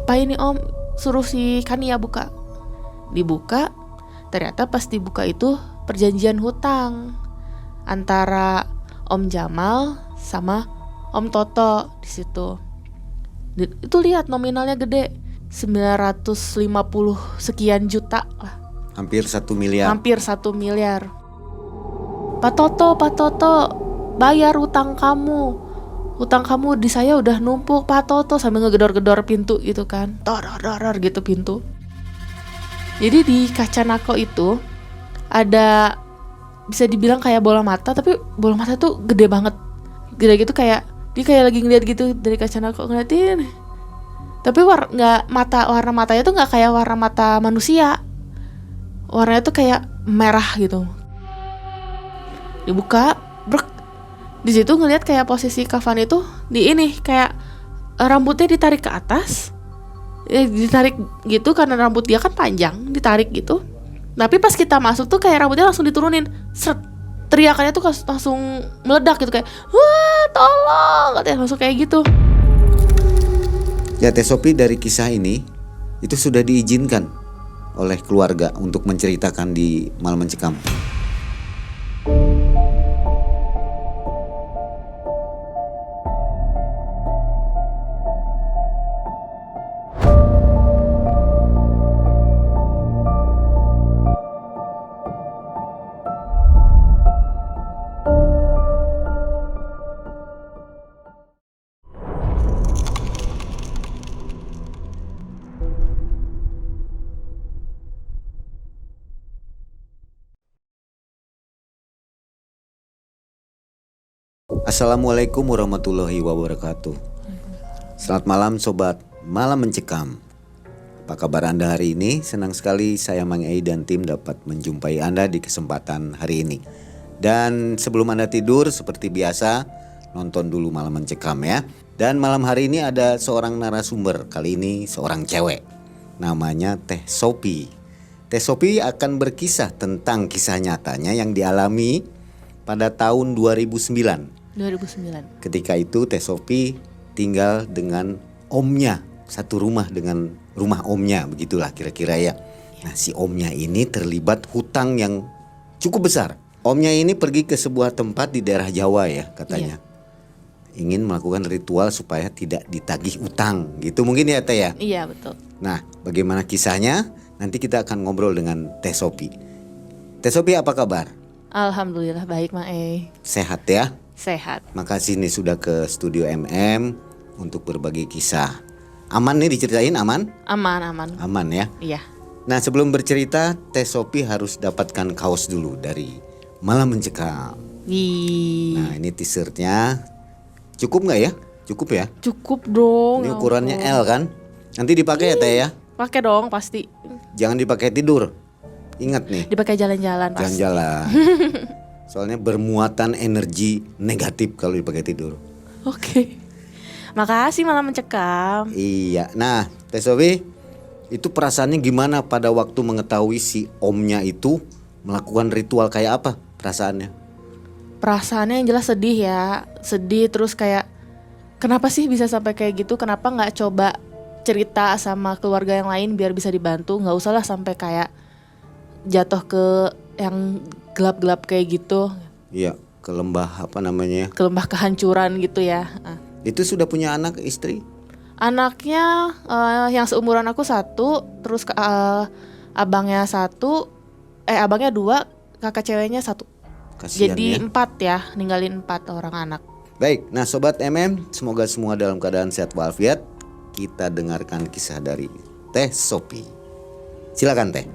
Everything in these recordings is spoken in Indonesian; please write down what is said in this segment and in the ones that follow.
Apa ini om? Suruh si Kania buka. Dibuka, ternyata pas dibuka itu perjanjian hutang antara Om Jamal sama Om Toto di situ. Itu lihat nominalnya gede, 950 sekian juta lah. Hampir 1 miliar. Hampir 1 miliar. Pak Toto, bayar hutang kamu. Hutang kamu di saya udah numpuk Pak Toto, sambil ngegedor-gedor pintu gitu kan. Dor gitu pintu. Jadi di kaca Nako itu ada, bisa dibilang kayak bola mata, tapi bola mata tuh gede banget. Gede gitu, kayak dia kayak lagi ngeliat gitu dari kaca Nako, ngeliatin. Tapi warna matanya tuh nggak kayak warna mata manusia. Warnanya tuh kayak merah gitu. Dibuka, di situ ngeliat kayak posisi kafan itu di ini, kayak rambutnya ditarik ke atas, ditarik gitu karena rambut dia kan panjang, ditarik gitu. Tapi pas kita masuk tuh kayak rambutnya langsung diturunin, seret. Teriakannya tuh langsung meledak gitu, kayak wah tolong, katanya langsung kayak gitu. Ya Teh Sophie, dari kisah ini itu sudah diizinkan oleh keluarga untuk menceritakan di Malam Mencekam. Assalamualaikum warahmatullahi wabarakatuh. Selamat malam sobat Malam Mencekam. Apa kabar Anda hari ini? Senang sekali saya Mang Ei dan tim dapat menjumpai Anda di kesempatan hari ini. Dan sebelum Anda tidur, seperti biasa, nonton dulu Malam Mencekam ya. Dan malam hari ini ada seorang narasumber, kali ini seorang cewek. Namanya Teh Sophie. Teh Sophie akan berkisah tentang kisah nyatanya yang dialami pada tahun 2009. Ketika itu Teh Sophie tinggal dengan omnya, satu rumah dengan rumah omnya, begitulah kira-kira ya. Nah, si omnya ini terlibat hutang yang cukup besar. Omnya ini pergi ke sebuah tempat di daerah Jawa ya katanya. Ingin melakukan ritual supaya tidak ditagih utang gitu mungkin ya Teh ya. Iya betul. Nah, bagaimana kisahnya? Nanti kita akan ngobrol dengan Teh Sophie. Teh Sophie, apa kabar? Alhamdulillah baik Mang Ei. Sehat ya? Sehat. Makasih nih sudah ke studio MM untuk berbagi kisah. Aman nih diceritain, aman? Aman. Aman ya? Iya. Nah, sebelum bercerita, Teh Sophie harus dapatkan kaos dulu dari Malam Mencekam. Nah, ini t-shirtnya. Cukup nggak ya? Cukup ya? Cukup dong. Ini ukurannya L kan? Nanti dipakai ya Teh ya? Pakai dong pasti. Jangan dipakai tidur. Ingat nih. Dipakai jalan-jalan pasti. Jalan-jalan. Soalnya bermuatan energi negatif kalau dipakai tidur. Oke. Makasih Malam Mencekam. Iya. Nah, Teh Sophie, itu perasaannya gimana pada waktu mengetahui si omnya itu melakukan ritual kayak apa perasaannya? Perasaannya yang jelas sedih ya. Sedih, terus kayak kenapa sih bisa sampai kayak gitu? Kenapa nggak coba cerita sama keluarga yang lain biar bisa dibantu? Nggak usah lah sampai kayak jatuh ke yang gelap-gelap kayak gitu. Iya, ke lembah apa namanya? Ke lembah kehancuran gitu ya. Itu sudah punya anak, istri? Anaknya yang seumuran aku 1, terus abangnya 1, abangnya 2, kakak ceweknya 1. Kasian jadi ya. 4 ya, ninggalin 4 orang anak. Baik, nah Sobat MM, semoga semua dalam keadaan sehat walafiat. Kita dengarkan kisah dari Teh Sophie. Silakan Teh.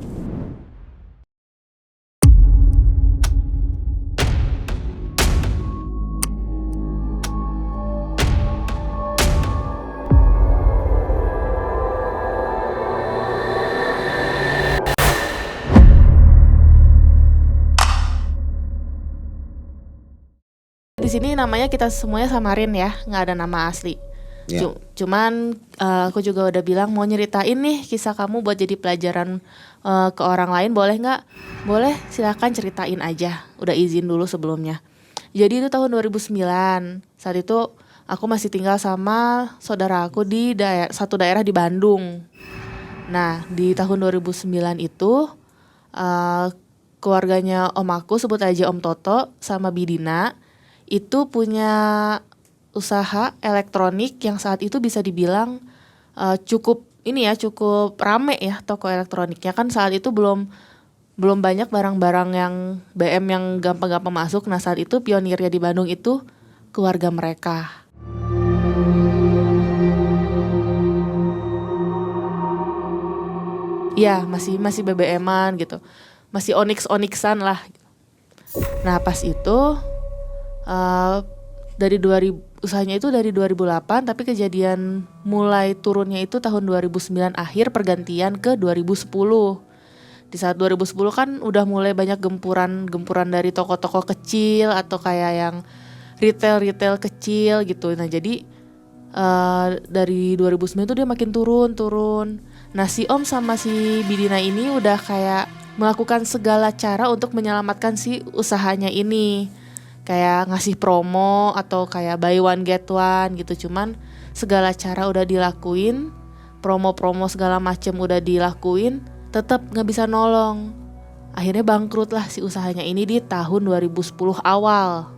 Di sini namanya kita semuanya samarin ya, nggak ada nama asli. Ya. Cuman aku juga udah bilang mau nyeritain nih kisah kamu buat jadi pelajaran ke orang lain, boleh nggak? Boleh, silakan ceritain aja. Udah izin dulu sebelumnya. Jadi itu tahun 2009. Saat itu aku masih tinggal sama saudara aku di satu daerah di Bandung. Nah, di tahun 2009 itu uh, keluarganya om aku, sebut aja Om Toto sama Bidina, itu punya usaha elektronik yang saat itu bisa dibilang cukup rame ya toko elektroniknya. Kan saat itu belum banyak barang-barang yang BM yang gampang-gampang masuk. Nah, saat itu pionirnya di Bandung itu keluarga mereka. Ya, masih BBM-an gitu. Masih onyx-onyxan lah. Nah, pas itu dari 2000 usahanya itu dari 2008, tapi kejadian mulai turunnya itu tahun 2009 akhir, pergantian ke 2010. Di saat 2010 kan udah mulai banyak gempuran dari toko-toko kecil atau kayak yang retail kecil gitu. Nah, jadi dari 2009 tuh dia makin turun. Nah, si Om sama si Bidina ini udah kayak melakukan segala cara untuk menyelamatkan si usahanya ini. Kayak ngasih promo atau kayak buy one get one gitu. Cuman segala cara udah dilakuin, promo-promo segala macem udah dilakuin, tetap gak bisa nolong. Akhirnya bangkrut lah si usahanya ini di tahun 2010 awal.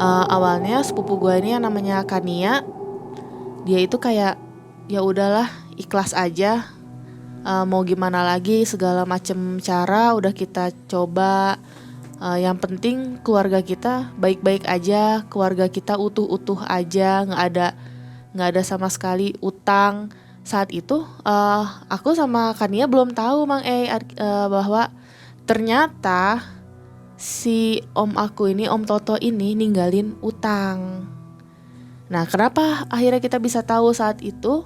Awalnya sepupu gue ini yang namanya Kania, dia itu kayak ya udahlah ikhlas aja, mau gimana lagi, segala macem cara udah kita coba. Yang penting keluarga kita baik-baik aja, keluarga kita utuh-utuh aja, nggak ada sama sekali utang. Saat itu aku sama Kania belum tahu bahwa ternyata si om aku ini, Om Toto ini ninggalin utang. Nah, kenapa akhirnya kita bisa tahu saat itu?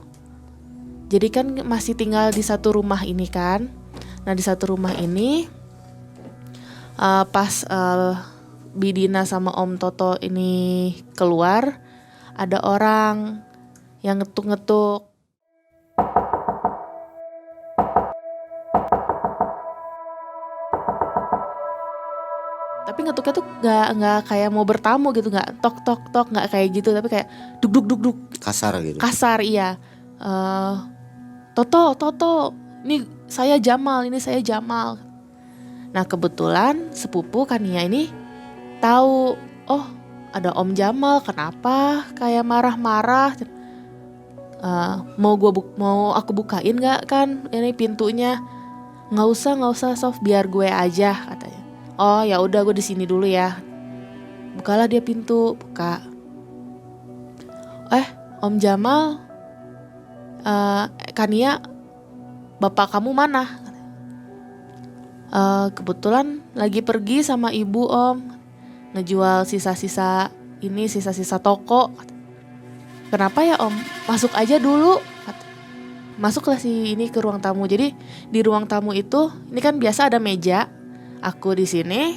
Jadi kan masih tinggal di satu rumah ini kan. Nah, di satu rumah ini pas Bidina sama Om Toto ini keluar, ada orang yang ngetuk-ngetuk. Tapi ngetuknya tuh nggak kayak mau bertamu gitu, nggak tok tok tok, nggak kayak gitu, tapi kayak duk duk duk duk. Kasar gitu. Kasar, iya. Toto, ini saya Jamal. Nah, kebetulan sepupu Kania ini tahu, oh ada Om Jamal, kenapa kayak marah-marah? Mau aku bukain nggak kan ini pintunya? Nggak usah Sof, biar gue aja katanya. Oh ya udah, gue di sini dulu ya. Bukalah dia pintu, buka. Om Jamal, Kania, bapak kamu mana? Kebetulan lagi pergi sama ibu Om, ngejual sisa-sisa toko. Kenapa ya Om? Masuk aja dulu. Masuklah si ini ke ruang tamu. Jadi di ruang tamu itu, ini kan biasa ada meja. Aku di sini,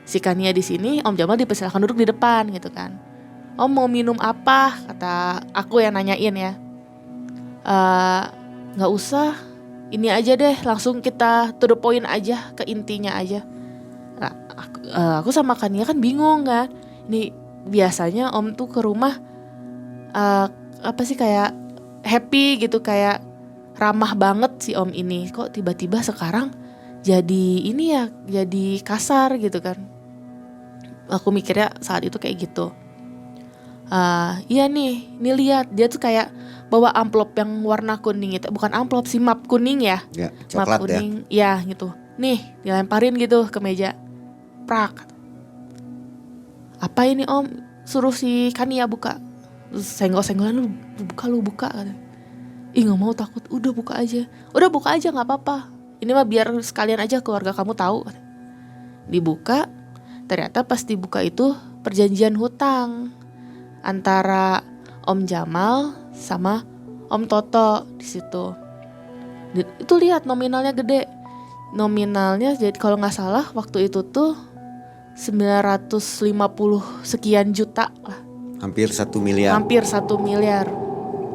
si Kania di sini, Om Jamal dipersilakan duduk di depan gitu kan. Om mau minum apa? Kata aku yang nanyain ya. Nggak usah. Ini aja deh, langsung kita to the point aja, ke intinya aja. Nah, aku sama Kania kan bingung kan. Ini biasanya Om tuh ke rumah kayak happy gitu, kayak ramah banget si Om ini. Kok tiba-tiba sekarang jadi kasar gitu kan. Aku mikirnya saat itu kayak gitu. Iya nih, ini lihat, dia tuh kayak bawa amplop yang warna kuning itu, bukan amplop sih, map kuning ya. Ya, map coklat kuning, ya gitu. Nih, dilemparin gitu ke meja. Prak. Apa ini Om? Suruh si Kania buka. Senggol-senggolan, lu buka kata. Ih, nggak mau, takut. Udah buka aja nggak apa-apa. Ini mah biar sekalian aja keluarga kamu tahu. Dibuka, ternyata pas dibuka itu perjanjian hutang antara Om Jamal sama Om Toto di situ. Itu lihat nominalnya gede. Nominalnya jadi kalau nggak salah waktu itu tuh 950 sekian juta lah. Hampir 1 miliar. Hampir 1 miliar.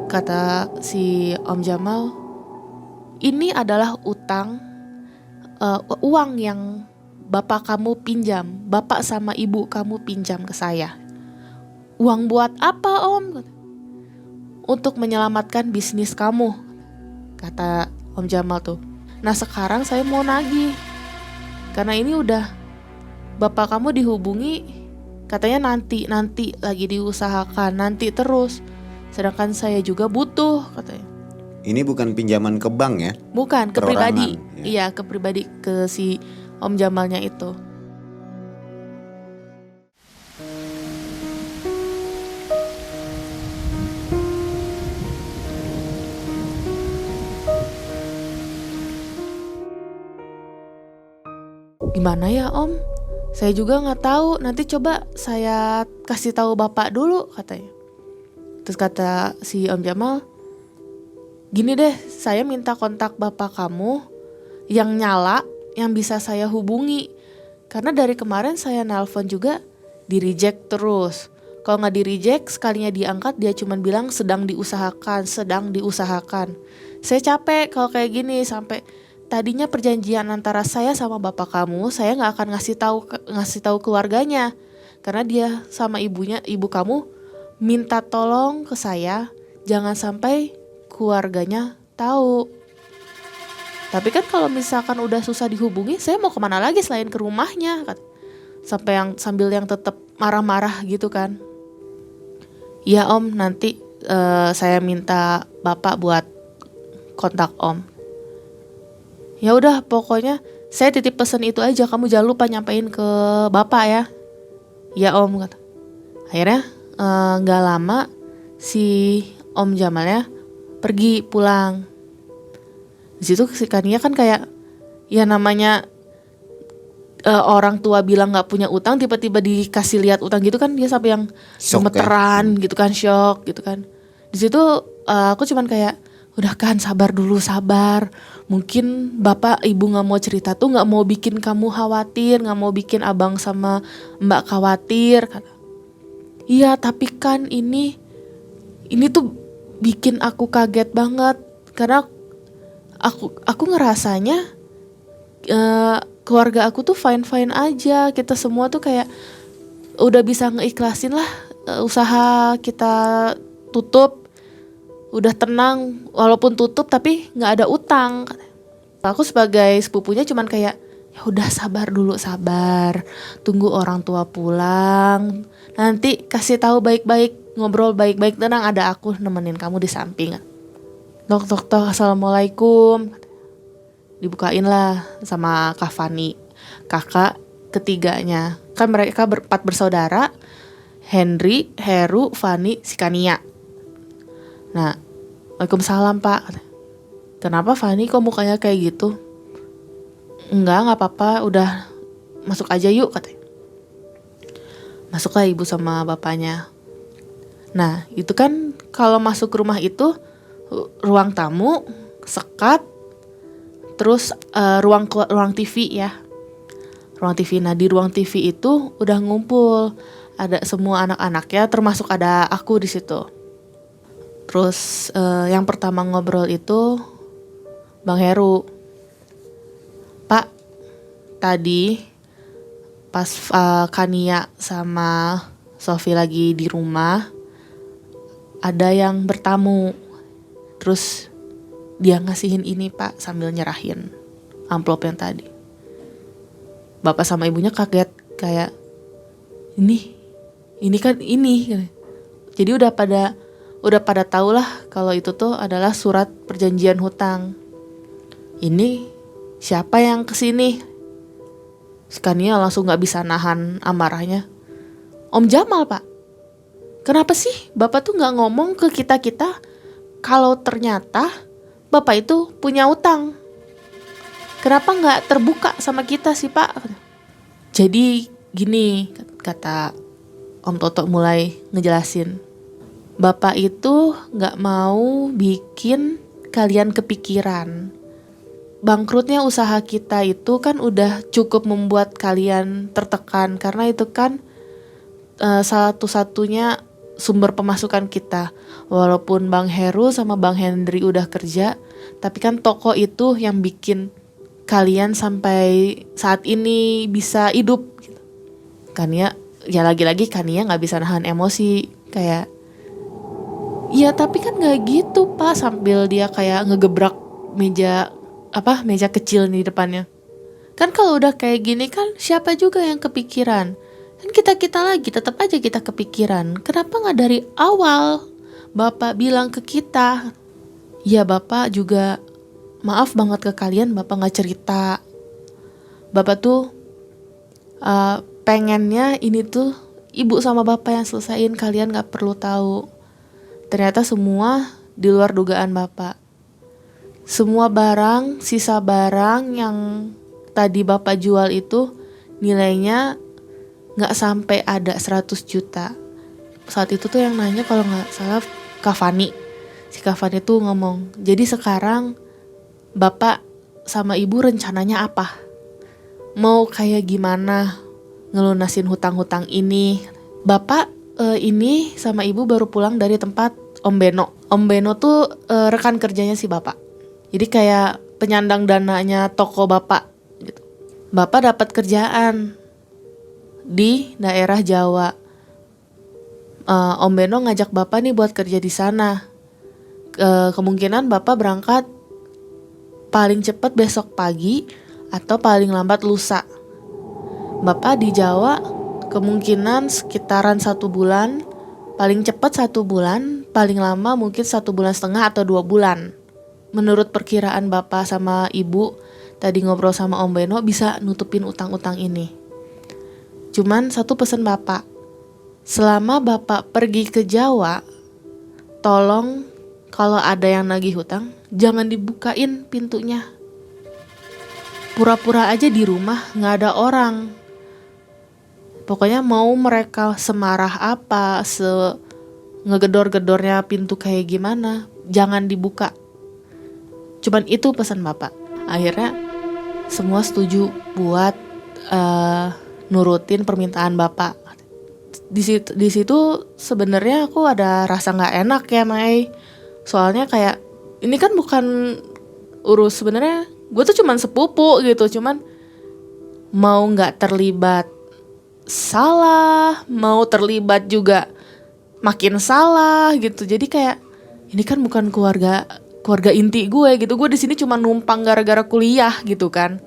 Kata si Om Jamal, ini adalah utang, uang yang bapak kamu pinjam, bapak sama ibu kamu pinjam ke saya. Uang buat apa Om? Untuk menyelamatkan bisnis kamu, kata Om Jamal tuh. Nah sekarang saya mau nagih, karena ini udah bapak kamu dihubungi, katanya nanti lagi diusahakan, nanti terus. Sedangkan saya juga butuh, katanya. Ini bukan pinjaman ke bank ya? Bukan, ke pribadi. Perorangan, ya. Iya, ke pribadi, ke si Om Jamalnya itu. Gimana ya Om? Saya juga nggak tahu. Nanti coba saya kasih tahu bapak dulu, katanya. Terus kata si Om Jamal, gini deh, saya minta kontak bapak kamu yang nyala, yang bisa saya hubungi. Karena dari kemarin saya nelpon juga di reject terus. Kalau nggak di reject, sekalinya diangkat dia cuma bilang sedang diusahakan. Saya capek kalau kayak gini, sampai tadinya perjanjian antara saya sama bapak kamu, saya nggak akan ngasih tahu keluarganya, karena dia sama ibu kamu minta tolong ke saya jangan sampai keluarganya tahu. Tapi kan kalau misalkan udah susah dihubungi, saya mau kemana lagi selain ke rumahnya, sambil yang tetap marah-marah gitu kan. Ya Om, nanti saya minta bapak buat kontak Om. Ya udah, pokoknya saya titip pesan itu aja, kamu jangan lupa nyampein ke bapak ya. Ya Om, kata. Akhirnya nggak lama si Om Jamalnya pergi pulang. Di situ si Kania kan kayak, ya namanya orang tua bilang nggak punya utang, tiba-tiba dikasih lihat utang gitu kan, dia sampai yang gemeteran gitu kan, shock gitu kan. Di situ aku cuman kayak, udah kan sabar dulu, sabar. Mungkin bapak ibu nggak mau cerita tuh nggak mau bikin kamu khawatir, nggak mau bikin abang sama mbak khawatir. Kata, iya tapi kan ini tuh bikin aku kaget banget, karena aku ngerasanya keluarga aku tuh fine aja, kita semua tuh kayak udah bisa ngeikhlasin lah usaha kita tutup, udah tenang walaupun tutup tapi nggak ada utang. Aku sebagai sepupunya cuman kayak, ya udah sabar dulu, sabar, tunggu orang tua pulang, nanti kasih tahu baik-baik, ngobrol baik-baik, tenang, ada aku nemenin kamu di samping. Tok assalamualaikum, dibukain lah sama Kak Fani, kakak ketiganya. Kan mereka berempat bersaudara, Henry, Heru, Fani, si Kania. Nah, waalaikumsalam Pak. Kenapa Fani kok mukanya kayak gitu? Enggak apa-apa, udah masuk aja yuk, katanya. Masuklah ibu sama bapaknya. Nah, itu kan kalau masuk rumah itu ruang tamu, sekat, terus ruang TV ya. Ruang TV. Nah, di ruang TV itu udah ngumpul, ada semua anak-anaknya, termasuk ada aku di situ. Terus yang pertama ngobrol itu Bang Heru. Pak, tadi pas Kania sama Sofi lagi di rumah, ada yang bertamu. Terus dia ngasihin ini Pak, sambil nyerahin amplop yang tadi. Bapak sama ibunya kaget, kayak ini kan ini. Jadi udah pada tahu lah kalau itu tuh adalah surat perjanjian hutang. Ini siapa yang kesini? Sekania langsung nggak bisa nahan amarahnya. Om Jamal Pak, kenapa sih Bapak tuh nggak ngomong ke kita kalau ternyata Bapak itu punya utang? Kenapa nggak terbuka sama kita sih Pak? Jadi gini, kata Om Toto mulai ngejelasin. Bapak itu nggak mau bikin kalian kepikiran. Bangkrutnya usaha kita itu kan udah cukup membuat kalian tertekan, karena itu kan satu-satunya sumber pemasukan kita. Walaupun Bang Heru sama Bang Hendri udah kerja, tapi kan toko itu yang bikin kalian sampai saat ini bisa hidup gitu. Kan ya, Ya lagi-lagi Kania nggak bisa nahan emosi, kayak ya tapi kan nggak gitu pak, sambil dia kayak ngegebrak meja kecil di depannya. Kan kalau udah kayak gini kan siapa juga yang kepikiran? Kan kita lagi tetap aja kita kepikiran. Kenapa nggak dari awal bapak bilang ke kita? Ya bapak juga maaf banget ke kalian, bapak nggak cerita. Bapak tuh pengennya ini tuh ibu sama bapak yang selesain, kalian nggak perlu tahu. Ternyata semua di luar dugaan bapak. Semua barang, sisa barang yang tadi bapak jual itu nilainya nggak sampai ada 100 juta. Saat itu tuh yang nanya kalau nggak salah Kak Fani. Si Kak Fani tuh ngomong, jadi sekarang bapak sama ibu rencananya apa? Mau kayak gimana ngelunasin hutang-hutang ini? Bapak ini sama ibu baru pulang dari tempat Om Beno. Om Beno tuh rekan kerjanya si bapak. Jadi kayak penyandang dananya toko bapak gitu. Bapak dapat kerjaan di daerah Jawa. Om Beno ngajak bapak nih buat kerja di sana. Kemungkinan bapak berangkat paling cepat besok pagi atau paling lambat lusa. Bapak di Jawa kemungkinan sekitaran 1 bulan, paling cepat 1 bulan, paling lama mungkin 1,5 bulan atau 2 bulan. Menurut perkiraan bapak sama ibu tadi ngobrol sama Om Beno bisa nutupin utang-utang ini. Cuman satu pesan bapak, selama bapak pergi ke Jawa, tolong kalau ada yang nagih hutang jangan dibukain pintunya. Pura-pura aja di rumah nggak ada orang. Pokoknya mau mereka semarah apa, ngegedor-gedornya pintu kayak gimana, jangan dibuka. Cuman itu pesan bapak. Akhirnya semua setuju buat nurutin permintaan bapak. Di situ sebenarnya aku ada rasa nggak enak ya Mai. Soalnya kayak ini kan bukan sebenarnya gue tuh cuman sepupu gitu, cuman mau nggak terlibat salah, mau terlibat juga makin salah gitu. Jadi kayak ini kan bukan keluarga inti gue gitu. Gue di sini cuma numpang gara-gara kuliah gitu kan.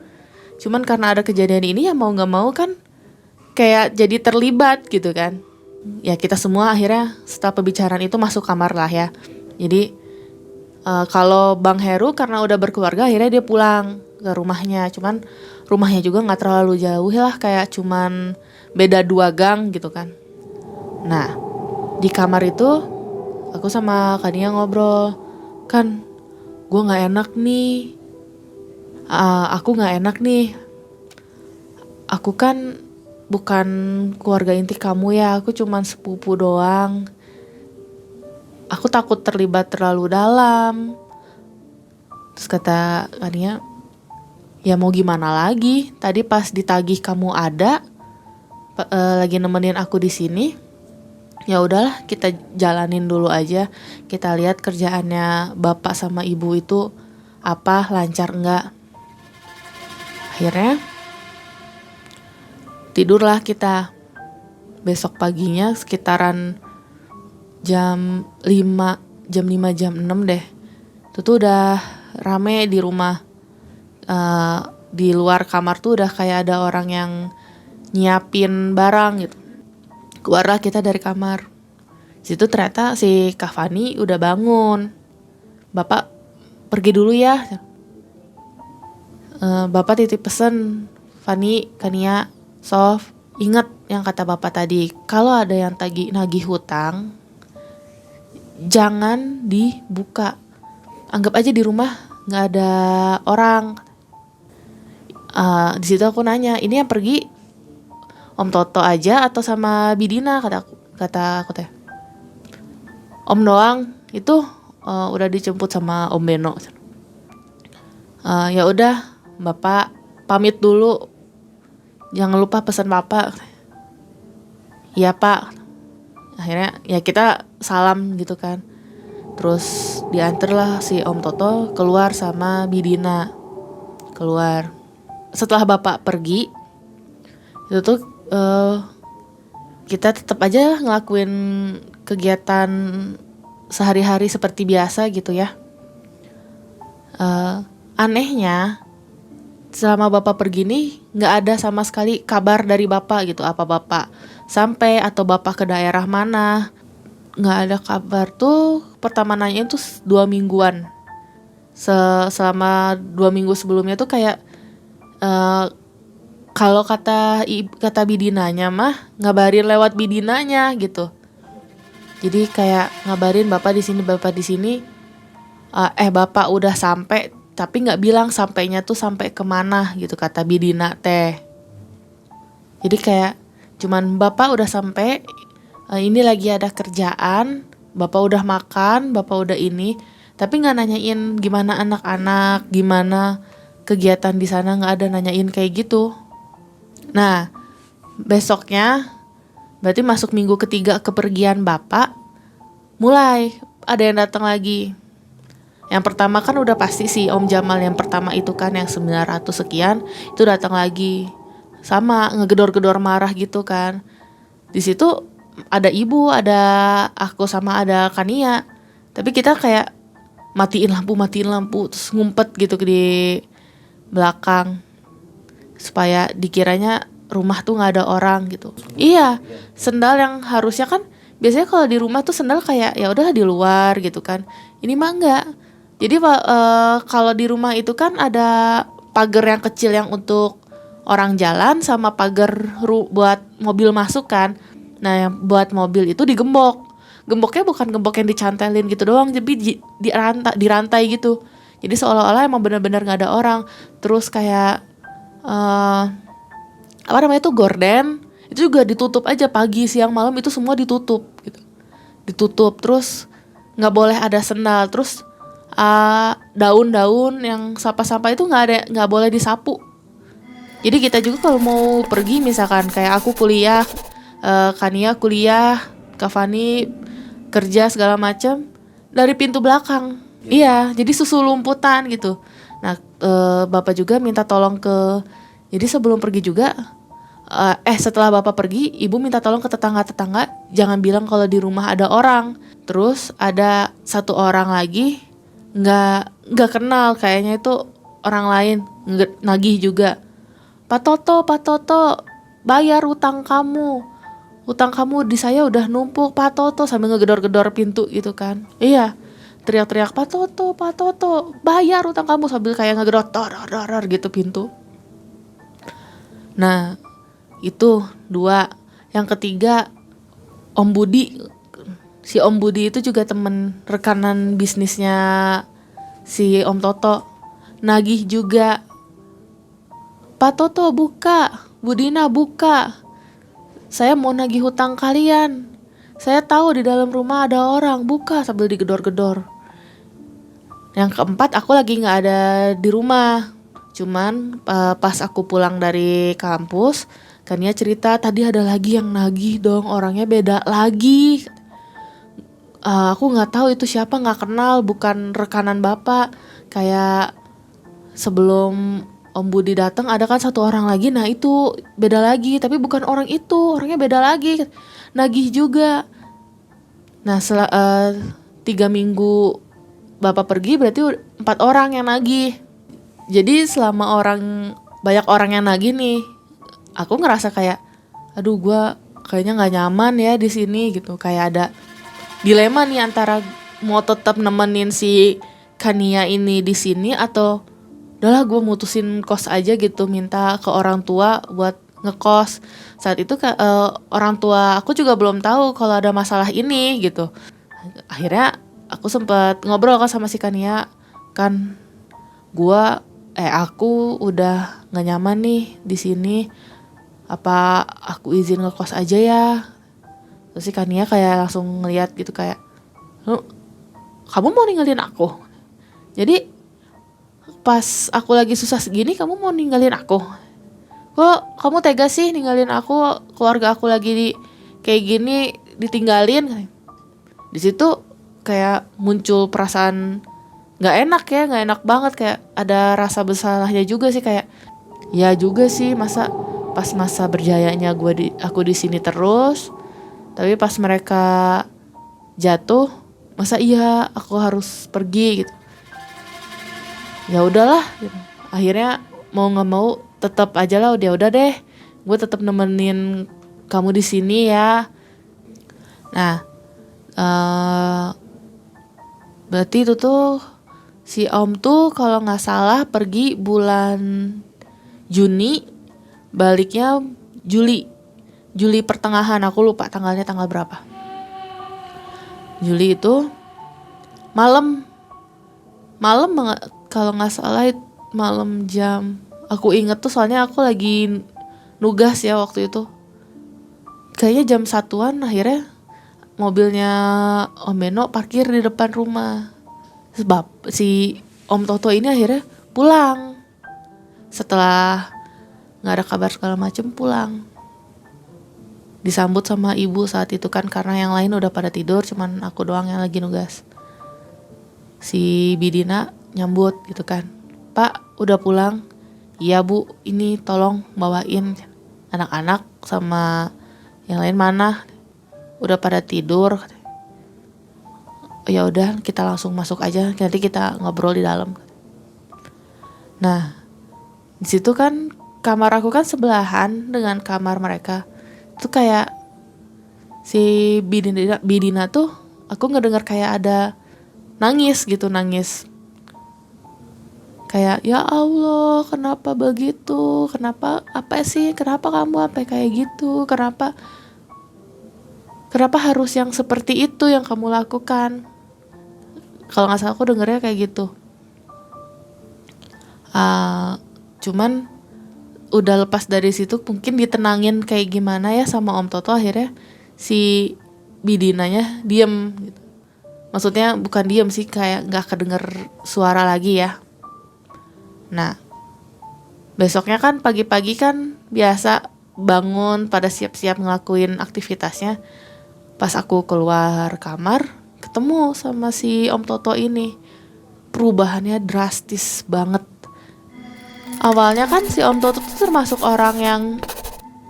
Cuman karena ada kejadian ini ya mau nggak mau kan kayak jadi terlibat gitu kan. Ya kita semua akhirnya setelah pembicaraan itu masuk kamar lah ya. Jadi kalau Bang Heru karena udah berkeluarga akhirnya dia pulang ke rumahnya. Cuman rumahnya juga nggak terlalu jauh lah, kayak cuman beda 2 gang gitu kan. Nah di kamar itu aku sama Kania ngobrol, kan gue nggak enak nih. Aku nggak enak nih. Aku kan bukan keluarga inti kamu ya, aku cuman sepupu doang. Aku takut terlibat terlalu dalam. Terus kata Kania, ya mau gimana lagi? Tadi pas ditagih kamu ada, lagi nemenin aku di sini. Ya udahlah, kita jalanin dulu aja. Kita lihat kerjaannya bapak sama ibu itu apa, lancar enggak. Akhirnya tidurlah kita. Besok paginya sekitaran jam 5, jam 6 deh. Itu tuh udah rame di rumah. Di luar kamar tuh udah kayak ada orang yang nyiapin barang gitu. Keluarlah kita dari kamar. Situ ternyata si Kak Fani udah bangun. Bapak pergi dulu ya. Bapak titip pesen, Fani, Kania, Sof, ingat yang kata bapak tadi, kalau ada yang nagih hutang, jangan dibuka. Anggap aja di rumah nggak ada orang. Di situ aku nanya, ini yang pergi Om Toto aja atau sama Bidina, kata aku teh. Om doang, itu udah dijemput sama Om Beno. Ya udah, Bapak pamit dulu. Jangan lupa pesan Bapak. Iya Pak. Akhirnya ya kita salam gitu kan. Terus diantarlah si Om Toto keluar sama Bidina. Keluar. Setelah Bapak pergi, itu tuh kita tetap aja ngelakuin kegiatan sehari-hari seperti biasa gitu ya. Anehnya selama bapak pergi nih nggak ada sama sekali kabar dari bapak gitu, apa bapak sampai atau bapak ke daerah mana, nggak ada kabar tuh. Pertama nanya itu 2 mingguan. Selama 2 minggu sebelumnya tuh kayak kalau kata bidinanya mah ngabarin lewat bidinanya gitu. Jadi kayak ngabarin bapak di sini, bapak udah sampai, tapi nggak bilang sampainya tuh sampai kemana gitu kata bidina teh. Jadi kayak cuman bapak udah sampai, ini lagi ada kerjaan, bapak udah makan, bapak udah ini, tapi nggak nanyain gimana anak-anak, gimana kegiatan di sana, nggak ada nanyain kayak gitu. Nah, besoknya berarti masuk minggu ketiga kepergian bapak, mulai ada yang datang lagi. Yang pertama kan udah pasti si Om Jamal yang pertama itu kan yang 900 sekian itu datang lagi. Sama ngegedor-gedor marah gitu kan. Di situ ada ibu, ada aku sama ada Kania. Tapi kita kayak matiin lampu terus ngumpet gitu di belakang supaya dikiranya rumah tuh nggak ada orang gitu. Iya, sendal yang harusnya kan biasanya kalau di rumah tuh sendal kayak ya udah di luar gitu kan. Ini mah enggak. Jadi kalau di rumah itu kan ada pagar yang kecil yang untuk orang jalan sama pagar buat mobil masuk kan. Nah, yang buat mobil itu digembok. Gemboknya bukan gembok yang dicantelin gitu doang, tapi dirantai gitu. Jadi seolah-olah emang benar-benar nggak ada orang. Terus kayak apa namanya tuh gorden itu juga ditutup aja, pagi siang malam itu semua ditutup gitu. Ditutup terus nggak boleh ada sendal. Terus daun-daun yang sampah-sampah itu nggak boleh disapu. Jadi kita juga kalau mau pergi misalkan kayak aku kuliah, Kania kuliah, Kavani kerja segala macam dari pintu belakang. Iya, jadi susu lumputan gitu. Nah, bapak juga minta tolong jadi sebelum pergi juga, setelah bapak pergi, ibu minta tolong ke tetangga-tetangga jangan bilang kalau di rumah ada orang. Terus ada satu orang lagi nggak kenal, kayaknya itu orang lain nagih juga. Pak Toto, bayar utang kamu di saya udah numpuk Pak Toto, sambil ngegedor-gedor pintu gitu kan. Iya, teriak-teriak Pak Toto, bayar utang kamu, sambil kayak ngegedor gitu pintu. Nah, itu 2. Yang ketiga, Om Budi. Si Om Budi itu juga temen rekanan bisnisnya si Om Toto. Nagih juga. Pak Toto buka, Budina buka. Saya mau nagih hutang kalian. Saya tahu di dalam rumah ada orang, buka, sambil digedor-gedor. Yang keempat, aku lagi gak ada di rumah. Cuman pas aku pulang dari kampus, Kania cerita tadi ada lagi yang nagih dong, orangnya beda lagi. Aku gak tahu itu siapa, gak kenal, bukan rekanan bapak. Kayak sebelum Om Budi datang ada kan satu orang lagi, nah itu beda lagi, tapi bukan orang itu, orangnya beda lagi, nagih juga. Nah 3 minggu bapak pergi berarti 4 orang yang nagih. Jadi selama banyak orang yang nagih nih, aku ngerasa kayak, aduh gue kayaknya nggak nyaman ya di sini gitu. Kayak ada dilema nih antara mau tetap nemenin si Kania ini di sini atau udahlah gue mutusin kos aja gitu, minta ke orang tua buat ngekos. Saat itu orang tua aku juga belum tahu kalau ada masalah ini gitu. Akhirnya aku sempat ngobrol kan sama si Kania, kan aku udah nggak nyaman nih di sini, apa aku izin ngekos aja ya. Terus si Kania kayak langsung ngeliat gitu kayak, kamu mau ninggalin aku? Jadi pas aku lagi susah segini kamu mau ninggalin aku? Kok kamu tega sih ninggalin aku, keluarga aku lagi kayak gini ditinggalin? Di situ kayak muncul perasaan nggak enak banget, kayak ada rasa bersalahnya juga sih, kayak ya juga sih, masa pas masa berjayanya aku di sini terus Tapi pas mereka jatuh, masa iya aku harus pergi gitu. Ya udahlah gitu. Akhirnya mau nggak mau tetap aja lah, udah deh, gue tetap nemenin kamu di sini ya. Nah, berarti itu tuh si Om tuh kalau nggak salah pergi bulan Juni, baliknya Juli pertengahan, aku lupa tanggalnya tanggal berapa. Juli itu malam banget kalau nggak salah, malam jam, aku inget tuh soalnya aku lagi nugas ya waktu itu, kayaknya jam 1-an. Akhirnya mobilnya Om Beno parkir di depan rumah. Sebab si Om Toto ini akhirnya pulang setelah nggak ada kabar segala macem, pulang. Disambut sama ibu saat itu kan, karena yang lain udah pada tidur, cuman aku doang yang lagi nugas. Si Bidina nyambut gitu kan, Pak udah pulang? Iya Bu, ini tolong bawain anak-anak sama yang lain mana, udah pada tidur. Ya udah kita langsung masuk aja, nanti kita ngobrol di dalam. Nah di situ kan kamar aku kan sebelahan dengan kamar mereka. Itu kayak si Bidina tuh aku ngedengar kayak ada nangis. Kayak ya Allah kenapa begitu, kenapa kamu sampai kayak gitu, kenapa harus yang seperti itu yang kamu lakukan. Kalau nggak salah aku dengernya kayak gitu. Cuman udah lepas dari situ mungkin ditenangin kayak gimana ya sama Om Toto, akhirnya si Bidinanya diem gitu. Maksudnya bukan diem sih, kayak gak kedenger suara lagi ya. Nah besoknya kan pagi-pagi kan biasa bangun pada siap-siap ngelakuin aktivitasnya. Pas aku keluar kamar ketemu sama si Om Toto ini, perubahannya drastis banget. Awalnya kan si Om Toto tuh termasuk orang yang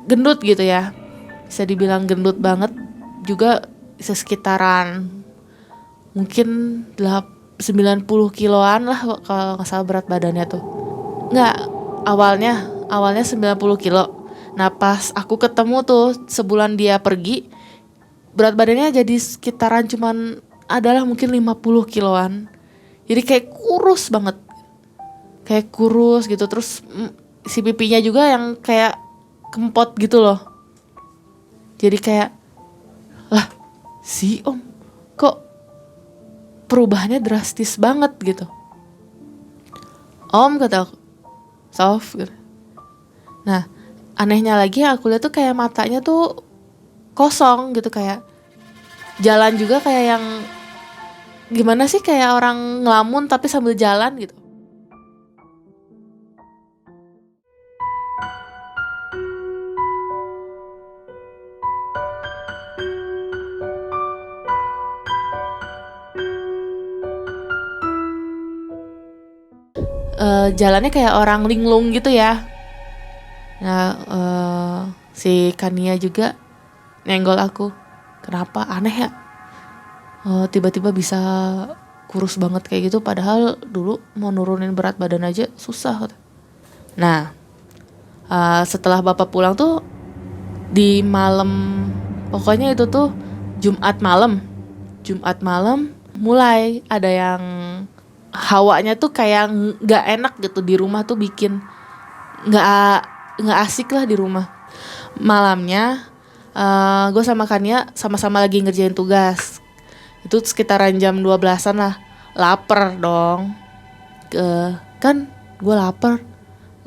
gendut gitu ya, bisa dibilang gendut banget juga, sekitaran mungkin 90 kiloan lah kalau nggak salah berat badannya tuh. Nggak, awalnya 90 kilo. Nah pas aku ketemu tuh sebulan dia pergi, berat badannya jadi sekitaran cuman adalah mungkin 50 kiloan. Jadi kayak kurus banget, kayak kurus gitu. Terus si pipinya juga yang kayak kempot gitu loh. Jadi kayak, lah si Om kok perubahannya drastis banget gitu. Om, kata aku, Sof gitu. Nah anehnya lagi aku lihat tuh kayak matanya tuh kosong gitu, kayak jalan juga kayak yang gimana sih, kayak orang ngelamun tapi sambil jalan gitu. Jalannya kayak orang linglung gitu ya. Nah si Kania juga nenggol aku, kenapa aneh ya, tiba-tiba bisa kurus banget kayak gitu, padahal dulu mau nurunin berat badan aja susah. Nah setelah bapak pulang tuh di malam, pokoknya itu tuh Jumat malam mulai ada yang hawanya tuh kayak nggak enak gitu di rumah, tuh bikin nggak asik lah di rumah. Malamnya gue sama Kania sama-sama lagi ngerjain tugas. Itu sekitaran jam 12-an lah. Laper dong. Kan gue lapar.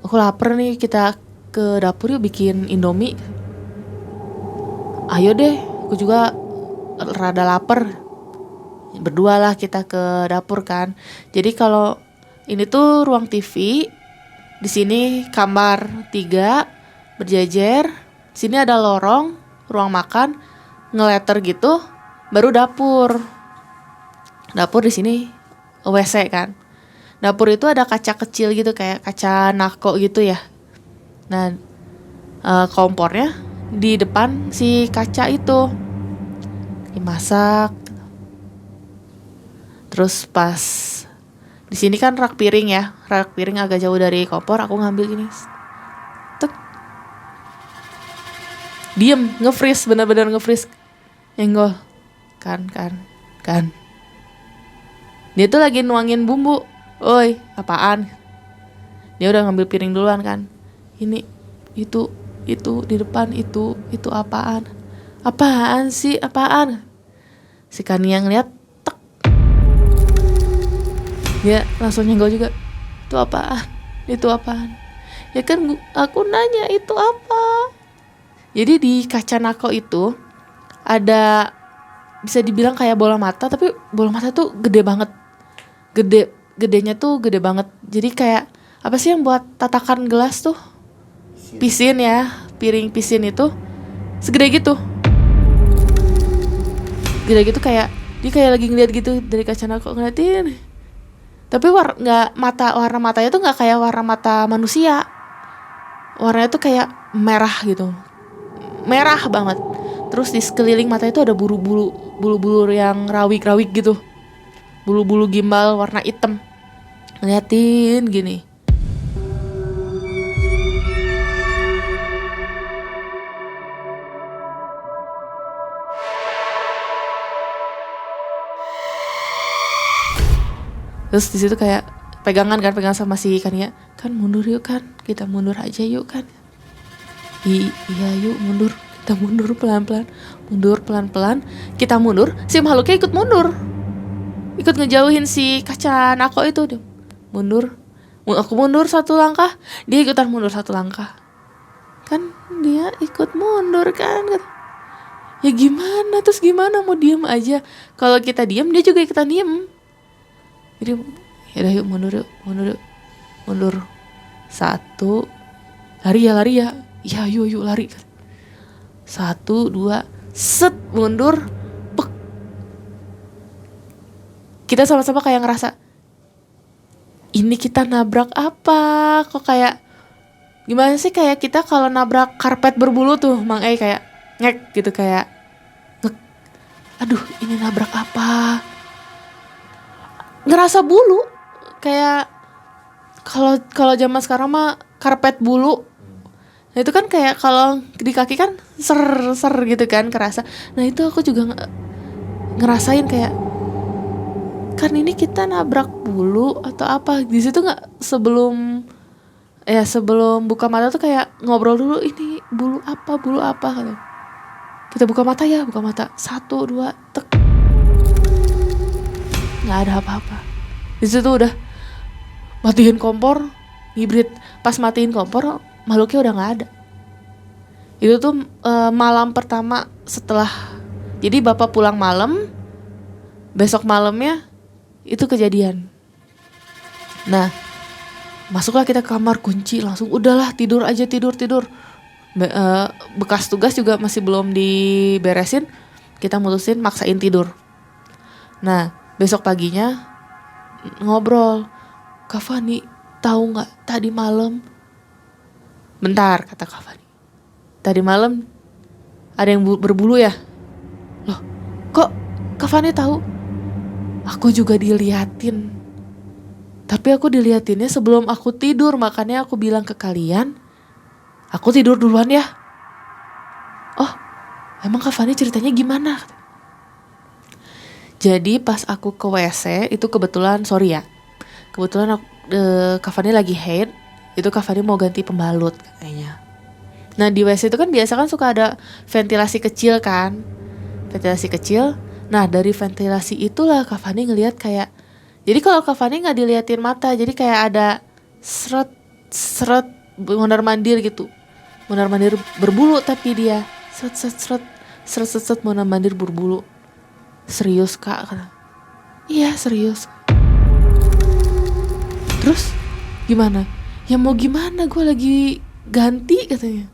Aku lapar nih, kita ke dapur yuk bikin Indomie. Ayo deh, aku juga rada lapar. Berdua lah kita ke dapur kan. Jadi kalau ini tuh ruang TV, di sini kamar 3 berjejer. Sini ada lorong, ruang makan, ngeleter gitu, baru dapur. Dapur di sini WC kan. Dapur itu ada kaca kecil gitu, kayak kaca nako gitu ya. Nah kompornya di depan si kaca itu. dimasak. Terus pas di sini kan rak piring ya, rak piring agak jauh dari kompor, aku ngambil ini, tek, diem, nge-freeze, benar-benar nge-freeze, nyenggol, kan, dia tuh lagi nuangin bumbu, oi, apaan? Dia udah ngambil piring duluan kan, ini, itu di depan itu apaan? Apaan sih, apaan? Si Kania ngeliat, dia langsung nyenggol juga, itu apaan, ya kan aku nanya itu apa. Jadi di kaca nako itu ada, bisa dibilang kayak bola mata, tapi bola mata tuh gede banget, gedenya tuh gede banget. Jadi kayak apa sih yang buat tatakan gelas tuh, pisin ya, piring pisin itu segede gitu, kayak dia kayak lagi ngeliat gitu dari kaca nako, ngeliatin. Tapi warna matanya tuh nggak kayak warna mata manusia. Warnanya tuh kayak merah gitu, merah banget. Terus di sekeliling mata itu ada bulu-bulu yang rawik gitu, bulu-bulu gimbal warna hitam. Ngeliatin gini. Terus di situ kayak pegangan sama si Kania, kan mundur yuk kan, kita mundur aja yuk kan. Iya yuk mundur, kita mundur pelan-pelan, kita mundur, si makhluknya ikut mundur, ikut ngejauhin si kaca nako itu. Dia mundur, aku mundur 1 langkah, dia ikutan mundur 1 langkah, kan dia ikut mundur kan. Ya gimana, terus gimana, mau diem aja? Kalau kita diem, dia juga ikutan diem. Jadi yaudah yuk mundur. 1, lari ya, iya yuk lari. 1, 2, set, mundur, pek. Kita sama-sama kayak ngerasa, ini kita nabrak apa? Kok kayak gimana sih, kayak kita kalau nabrak karpet berbulu tuh, Mang kayak ngek gitu, kayak ngek. Aduh, ini nabrak apa? Ngerasa bulu, kayak kalau zaman sekarang mah karpet bulu. Nah itu kan kayak kalau di kaki kan ser gitu kan, kerasa. Nah itu aku juga ngerasain kayak, kan ini kita nabrak bulu atau apa. Di situ nggak, sebelum buka mata tuh kayak ngobrol dulu, ini bulu apa gitu. Kita buka mata 1, 2, tek, nggak ada apa-apa. Di situ udah matiin kompor, hibrid. Pas matiin kompor, makhluknya udah nggak ada. Itu tuh malam pertama setelah, jadi bapak pulang malam, besok malamnya itu kejadian. Nah, masuklah kita ke kamar, kunci langsung, udahlah tidur aja. Bekas tugas juga masih belum diberesin, kita mutusin maksain tidur. Nah, besok paginya ngobrol, Kak Fani tahu nggak tadi malam? Bentar, kata Kak Fani, tadi malam ada yang berbulu ya? Loh, kok Kak Fani tahu? Aku juga diliatin, tapi aku diliatinnya sebelum aku tidur, makanya aku bilang ke kalian, aku tidur duluan ya. Oh, emang Kak Fani ceritanya gimana? Jadi pas aku ke WC itu kebetulan Kak Fani lagi haid. Itu Kak Fani mau ganti pembalut kayaknya. Nah di WC itu kan biasa kan suka ada ventilasi kecil kan, Nah dari ventilasi itulah Kak Fani ngelihat kayak, jadi kalau Kak Fani nggak diliatin mata, jadi kayak ada seret mondar mandir gitu, mondar mandir berbulu, tapi dia seret mondar mandir berbulu. Serius Kak? Kata. Iya serius. Terus gimana? Ya mau gimana, gue lagi ganti katanya.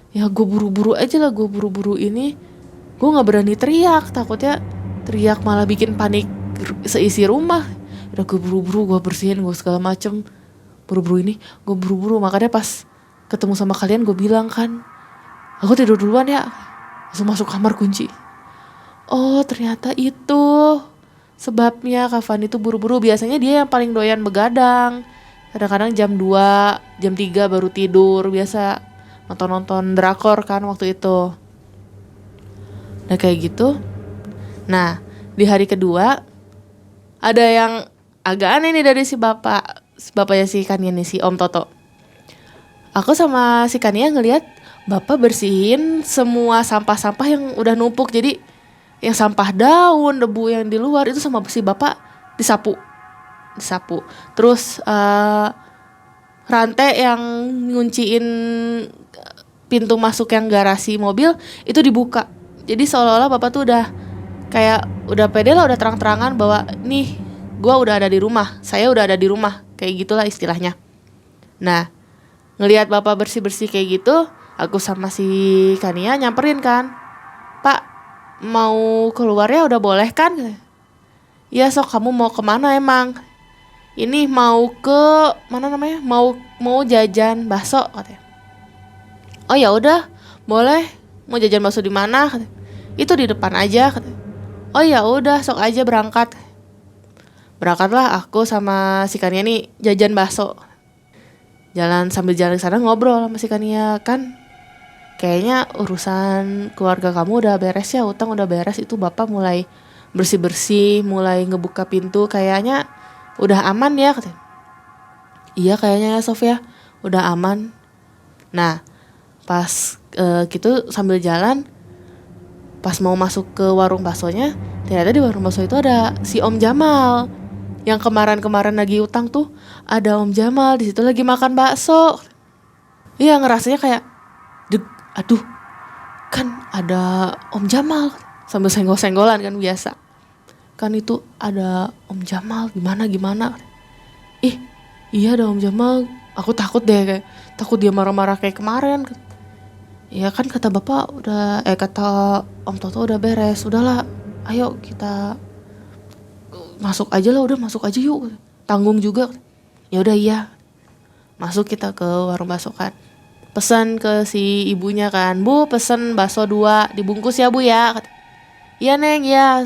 Ya gue buru-buru aja lah, ini. Gue gak berani teriak, takutnya teriak malah bikin panik seisi rumah. Udah gue buru-buru, gue bersihin, gue segala macem. Gue buru-buru, makanya pas ketemu sama kalian gue bilang kan, aku tidur duluan ya. Langsung masuk kamar kunci. Oh ternyata itu sebabnya Kak Fani tuh buru-buru. Biasanya dia yang paling doyan begadang. Kadang-kadang jam 2, jam 3 baru tidur. Biasa nonton-nonton drakor kan waktu itu. Nah kayak gitu. Nah di hari kedua ada yang agak aneh nih dari si bapak. Bapaknya si Kania nih, si Om Toto. Aku sama si Kania ngelihat bapak bersihin semua sampah-sampah yang udah numpuk. Jadi yang sampah daun, debu yang di luar itu sama si bapak disapu. Terus rantai yang ngunciin pintu masuk yang garasi mobil itu dibuka. Jadi seolah-olah bapak tuh udah kayak udah pede lah, udah terang-terangan bahwa nih gua udah ada di rumah, saya udah ada di rumah, kayak gitulah istilahnya. Nah ngelihat bapak bersih-bersih kayak gitu, aku sama si Kania nyamperin kan, Pak mau keluar ya udah boleh kan? Ya sok, kamu mau kemana emang? Ini mau ke mana namanya? Mau jajan bakso katanya. Oh ya udah, boleh. Mau jajan bakso di mana? Katanya. Itu di depan aja katanya. Oh ya udah, sok aja berangkat. Berangkatlah aku sama si Kania nih jajan bakso. Sambil jalan ke sana ngobrol sama si Kania kan. Kayaknya urusan keluarga kamu udah beres ya, utang udah beres, itu bapak mulai bersih-bersih, mulai ngebuka pintu, kayaknya udah aman ya katanya. Iya kayaknya ya Sof ya, udah aman. Nah pas gitu sambil jalan, pas mau masuk ke warung baksonya, ternyata di warung bakso itu ada si Om Jamal. Yang kemarin lagi utang tuh ada Om Jamal di situ lagi makan bakso. Iya ngerasanya kayak aduh kan ada Om Jamal, sambil senggol-senggolan kan biasa. Kan itu ada Om Jamal, gimana. Ih iya ada Om Jamal, aku takut deh, kayak takut dia marah-marah kayak kemarin. Ya kan kata bapak kata Om Toto udah beres, udahlah ayo kita masuk aja lah, udah masuk aja yuk, tanggung juga. Ya udah iya, masuk kita ke warung bakso kan, pesan ke si ibunya kan, Bu pesen bakso 2 dibungkus ya Bu ya. Iya Neng ya,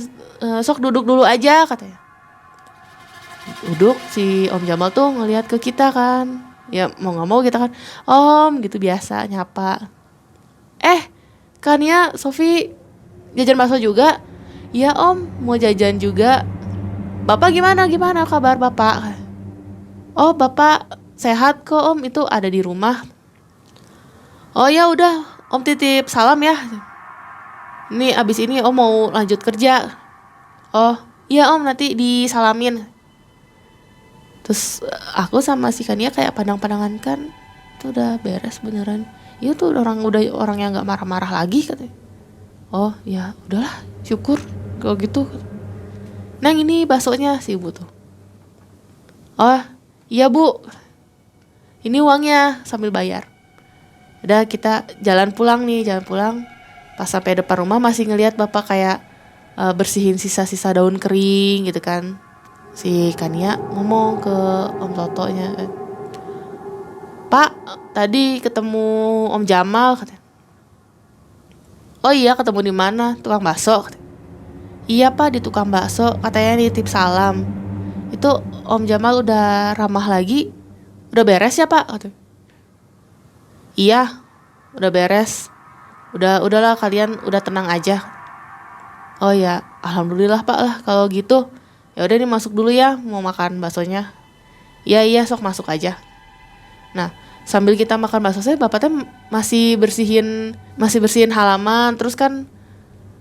sok duduk dulu aja katanya. Duduk, si Om Jamal tuh ngelihat ke kita kan, ya mau nggak mau kita kan Om gitu biasa nyapa. Kan ya Sofi jajan bakso juga. Iya Om mau jajan juga. Bapak gimana kabar bapak? Oh bapak sehat kok Om, itu ada di rumah. Oh ya udah Om titip salam ya. Nih abis ini Om mau lanjut kerja. Oh iya Om nanti disalamin. Terus aku sama si Kania kayak pandang-pandangan kan, itu udah beres beneran. Iya tuh orang yang nggak marah-marah lagi katanya. Oh ya udahlah syukur kalau gitu. Neng ini baksonya si ibu tuh. Oh iya Bu, ini uangnya, sambil bayar. Udah kita jalan pulang. Pas sampai depan rumah masih ngelihat bapak kayak bersihin sisa-sisa daun kering gitu kan. Si Kania ngomong ke Om Totonya, Pak tadi ketemu Om Jamal katanya. Oh iya ketemu di mana? Tukang bakso katanya. Iya Pak di tukang bakso, katanya nitip salam. Itu Om Jamal udah ramah lagi, udah beres ya Pak katanya. Iya udah beres, udahlah kalian udah tenang aja. Oh ya alhamdulillah Pak lah kalau gitu. Ya udah nih masuk dulu ya, mau makan baksonya. Iya sok masuk aja. Nah sambil kita makan bakso, saya bapaknya masih bersihin halaman, terus kan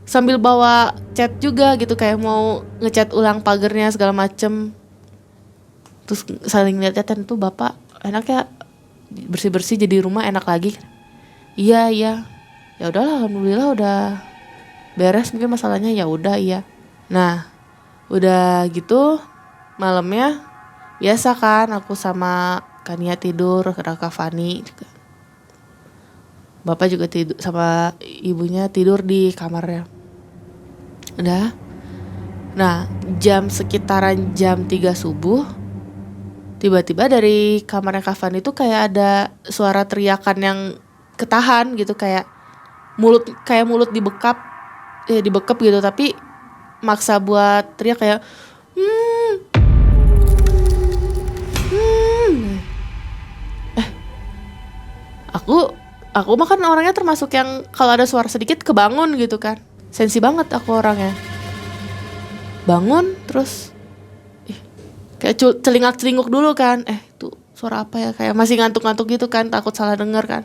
sambil bawa cat juga gitu, kayak mau ngecat ulang pagernya segala macem. Terus saling lihat-lihatan tuh bapak enaknya bersih jadi rumah enak lagi. Iya ya udahlah alhamdulillah udah beres mungkin masalahnya, ya udah iya. Nah udah gitu malamnya biasa kan aku sama Kania tidur, Kak Fani juga. Bapak juga tidur sama ibunya tidur di kamarnya. Udah. Nah, sekitaran jam 3 subuh tiba-tiba dari kamarnya Kak Fani itu kayak ada suara teriakan yang ketahan gitu, kayak mulut dibekap. dibekep gitu, tapi maksa buat teriak kayak aku mah kan orangnya termasuk yang kalau ada suara sedikit kebangun gitu kan, sensi banget aku orangnya. Bangun terus kayak celingak-celinguk dulu kan, itu suara apa ya, kayak masih ngantuk-ngantuk gitu kan, takut salah denger kan.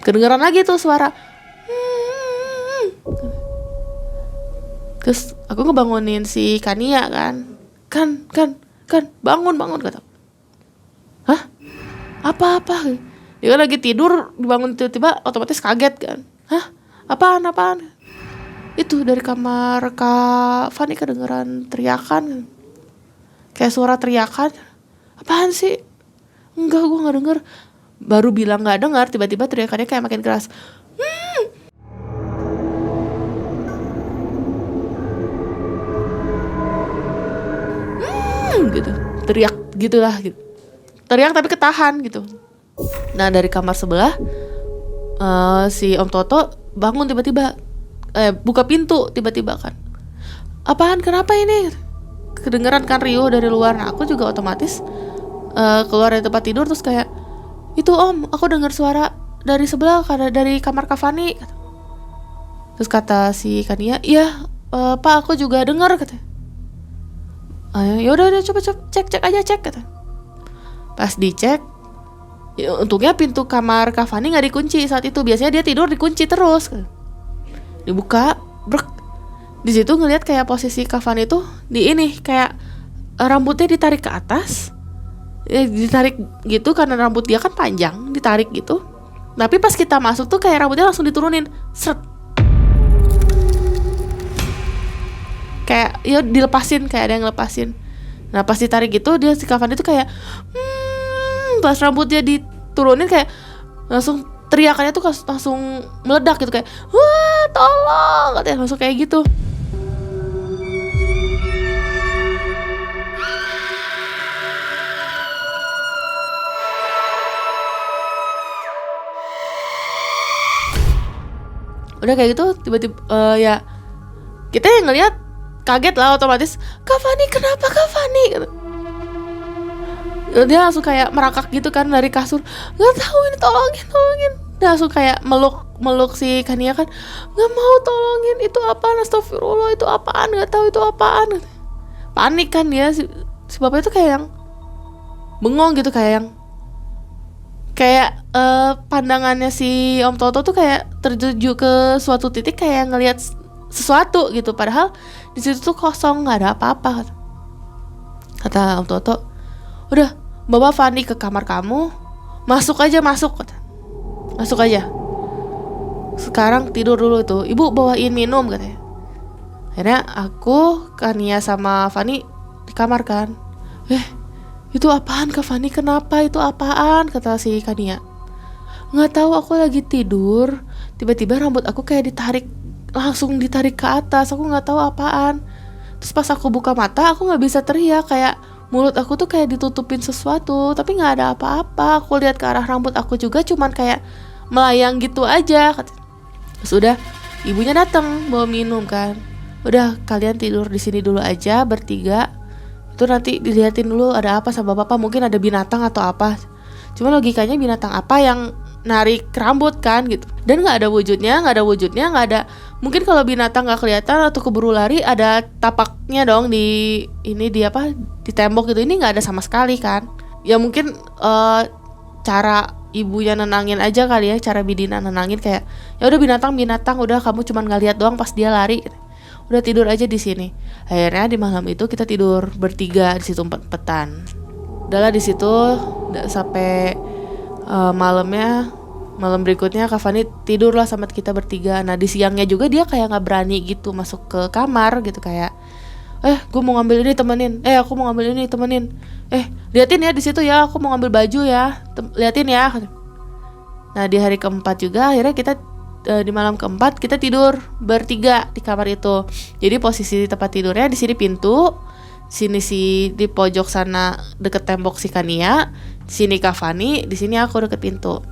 Kedengeran lagi tuh suara. Terus aku ngebangunin si Kania kan, bangun kata. Hah? Apa? Dia kan lagi tidur, dibangun tiba-tiba otomatis kaget kan. Hah? Apaan? Itu dari kamar Kak Fani kedengeran teriakan. Kayak suara teriakan. Apaan sih? Enggak, gue gak denger. Baru bilang gak dengar, tiba-tiba teriakannya kayak makin keras. Gitu. Teriak gitulah gitu. Teriak tapi ketahan gitu. Nah dari kamar sebelah si Om Toto bangun tiba-tiba, buka pintu tiba-tiba kan. Apaan, kenapa ini? Kedengeran kan riuh dari luar. Nah aku juga otomatis keluar dari tempat tidur terus kayak, itu Om, aku dengar suara dari sebelah, dari kamar Kak Fani. Terus kata si Kania, iya Pak, aku juga dengar katanya. Ya udah coba cek aja kata. Pas dicek, ya, untungnya pintu kamar Kak Fani nggak dikunci saat itu. Biasanya dia tidur dikunci terus. Dibuka, brek. Di situ ngelihat kayak posisi Kak Fani tuh di ini, kayak rambutnya ditarik ke atas. Ditarik gitu karena rambut dia kan panjang, ditarik gitu. Tapi pas kita masuk tuh kayak rambutnya langsung diturunin, seret. Kayak ya dilepasin, kayak ada yang lepasin. Nah pas ditarik gitu, dia si Kak Fani tuh kayak pas rambutnya diturunin kayak langsung teriakannya tuh langsung meledak gitu, kayak wah tolong katanya, langsung kayak gitu. Udah kayak gitu tiba-tiba ya kita yang ngeliat kaget lah otomatis. Kak Fani, kenapa Kak Fani? Dia langsung kayak merangkak gitu kan dari kasur. Gak tahu ini, tolongin. Dia langsung kayak meluk si Kania kan. Gak mau tolongin, itu apaan? Astagfirullah, itu apaan? Gak tahu itu apaan. Panik kan dia, si bapak itu kayak yang bengong gitu, kayak pandangannya si Om Toto tuh kayak tertuju ke suatu titik, kayak ngelihat sesuatu gitu, padahal di situ tuh kosong, nggak ada apa-apa. Kata Om Toto, udah bawa Fani ke kamar kamu, masuk aja. Sekarang tidur dulu tuh, ibu bawain minum katanya. Akhirnya aku, Kania sama Fani di kamar kan. Itu apaan Kak Fani, kenapa, itu apaan? Kata si Kania. Nggak tahu, aku lagi tidur, tiba-tiba rambut aku kayak langsung ditarik ke atas, aku nggak tahu apaan. Terus pas aku buka mata, aku nggak bisa teriak, kayak mulut aku tuh kayak ditutupin sesuatu, tapi nggak ada apa-apa. Aku lihat ke arah rambut aku juga, cuman kayak melayang gitu aja. Terus udah ibunya datang bawa minum kan. Udah kalian tidur di sini dulu aja bertiga. Itu nanti dilihatin dulu ada apa sama bapak, mungkin ada binatang atau apa. Cuma logikanya binatang apa yang narik rambut kan gitu, dan nggak ada wujudnya, nggak ada. Mungkin kalau binatang nggak kelihatan atau keburu lari, ada tapaknya dong di tembok gitu. Ini nggak ada sama sekali kan. Ya mungkin cara ibunya nenangin aja kali ya, cara Bidina nenangin kayak, ya udah binatang, udah kamu cuman nggak lihat doang pas dia lari. Udah tidur aja di sini. Akhirnya di malam itu kita tidur bertiga di situ empet-empetan. Udahlah di situ sampai malam berikutnya Kak Fani tidur lah sama kita bertiga. Nah di siangnya juga dia kayak nggak berani gitu masuk ke kamar gitu, kayak gue mau ngambil ini temenin, aku mau ngambil ini temenin, liatin ya di situ ya, aku mau ngambil baju ya, liatin ya. Nah di hari keempat juga akhirnya kita di malam keempat kita tidur bertiga di kamar itu. Jadi posisi tempat tidurnya di sini pintu, sini di pojok sana deket tembok si Kania, di sini Kak Fani, di sini aku deket pintu.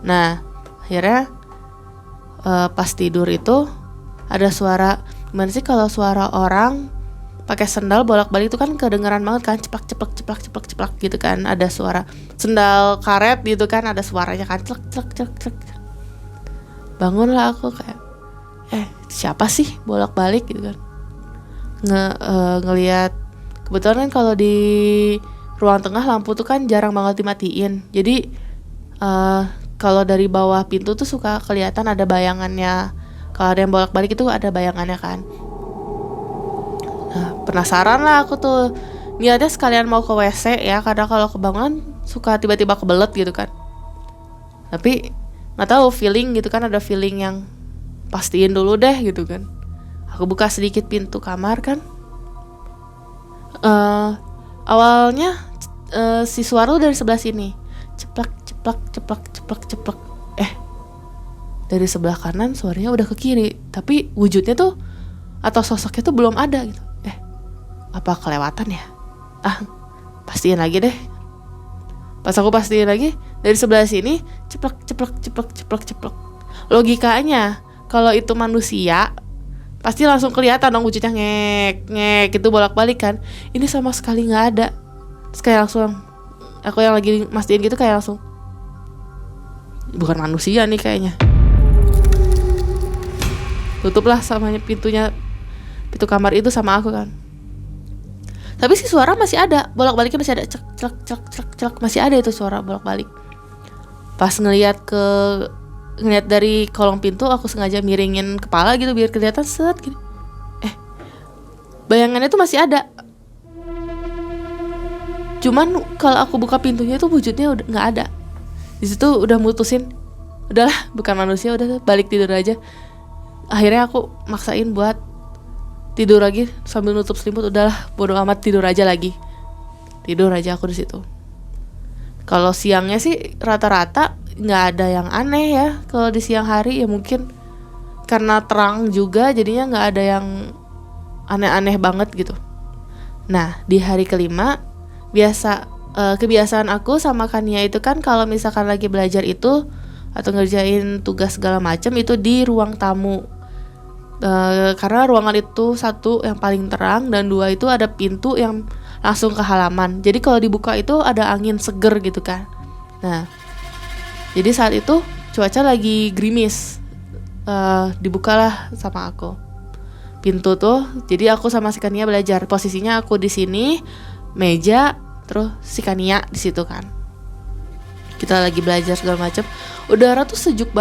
Nah akhirnya pas tidur itu ada suara, gimana sih kalau suara orang pakai sendal bolak-balik itu kan kedengeran banget kan, ceplak ceplak ceplak ceplak ceplak gitu kan, ada suara sendal karet gitu kan, ada suaranya kan, ceplak ceplak ceplak ceplak. Bangunlah aku kayak siapa sih bolak-balik gitu kan, ngelihat. Kebetulan kan kalau di ruang tengah lampu tuh kan jarang banget dimatiin, jadi kalau dari bawah pintu tuh suka kelihatan ada bayangannya. Kalau ada yang bolak-balik itu ada bayangannya kan. Nah, penasaran lah aku tuh, niatnya sekalian mau ke WC ya, karena kalau kebangun suka tiba-tiba kebelet gitu kan. Tapi nggak tahu feeling gitu kan, ada feeling yang pastiin dulu deh gitu kan. Aku buka sedikit pintu kamar kan. Awalnya si suara dari sebelah sini, ceplak ceplak ceplak ceplak ceplak. Dari sebelah kanan suaranya udah ke kiri, tapi wujudnya tuh atau sosoknya tuh belum ada gitu. Apa kelewatan ya? Pastiin lagi deh. Pas aku pastiin lagi, dari sebelah sini ceplak ceplak ceplak ceplak ceplak. Logikanya kalau itu manusia pasti langsung kelihatan dong wujudnya, ngek gitu bolak-balik kan. Ini sama sekali nggak ada. Terus kayak langsung aku yang lagi mastiin gitu kayak langsung, bukan manusia nih kayaknya. Tutuplah sama pintu kamar itu sama aku kan. Tapi si suara masih ada, bolak-baliknya masih ada, cek cek cek cek cek, masih ada itu suara bolak-balik. Pas ngelihat dari kolong pintu, aku sengaja miringin kepala gitu biar kelihatan set gini. Bayangannya tuh masih ada. Cuman kalau aku buka pintunya tuh wujudnya udah nggak ada. Di situ udah mutusin, udahlah bukan manusia, udah balik tidur aja. Akhirnya aku maksain buat tidur lagi sambil nutup selimut. Udahlah bodo amat, tidur aja lagi. Tidur aja aku di situ. Kalau siangnya sih rata-rata nggak ada yang aneh ya. Kalau di siang hari ya mungkin karena terang juga jadinya nggak ada yang aneh-aneh banget gitu. Nah di hari kelima kebiasaan aku sama Kania itu kan kalau misalkan lagi belajar itu atau ngerjain tugas segala macam itu di ruang tamu. Karena ruangan itu satu yang paling terang dan dua itu ada pintu yang langsung ke halaman. Jadi kalau dibuka itu ada angin seger gitu kan. Nah, jadi saat itu cuaca lagi gerimis. Dibukalah sama aku pintu tuh. Jadi aku sama si Kania belajar. Posisinya aku di sini, meja, terus si Kania di situ kan. Kita lagi belajar segala macam. Udara tuh sejuk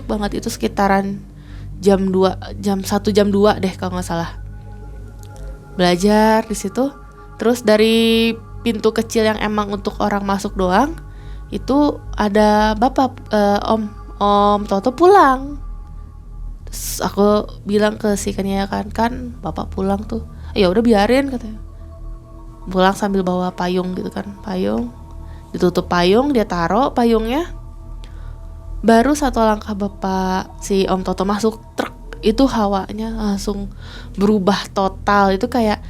banget itu sekitaran jam 1 jam 2 deh kalau nggak salah. Belajar di situ. Terus dari pintu kecil yang emang untuk orang masuk doang, itu ada bapak Om Toto pulang. Terus aku bilang ke si Kania kan bapak pulang tuh. Ya udah biarin katanya. Pulang sambil bawa payung gitu kan. Payung. Ditutup payung, dia taruh payungnya. Baru satu langkah bapak si Om Toto masuk, truk, itu hawanya langsung berubah total. Itu kayak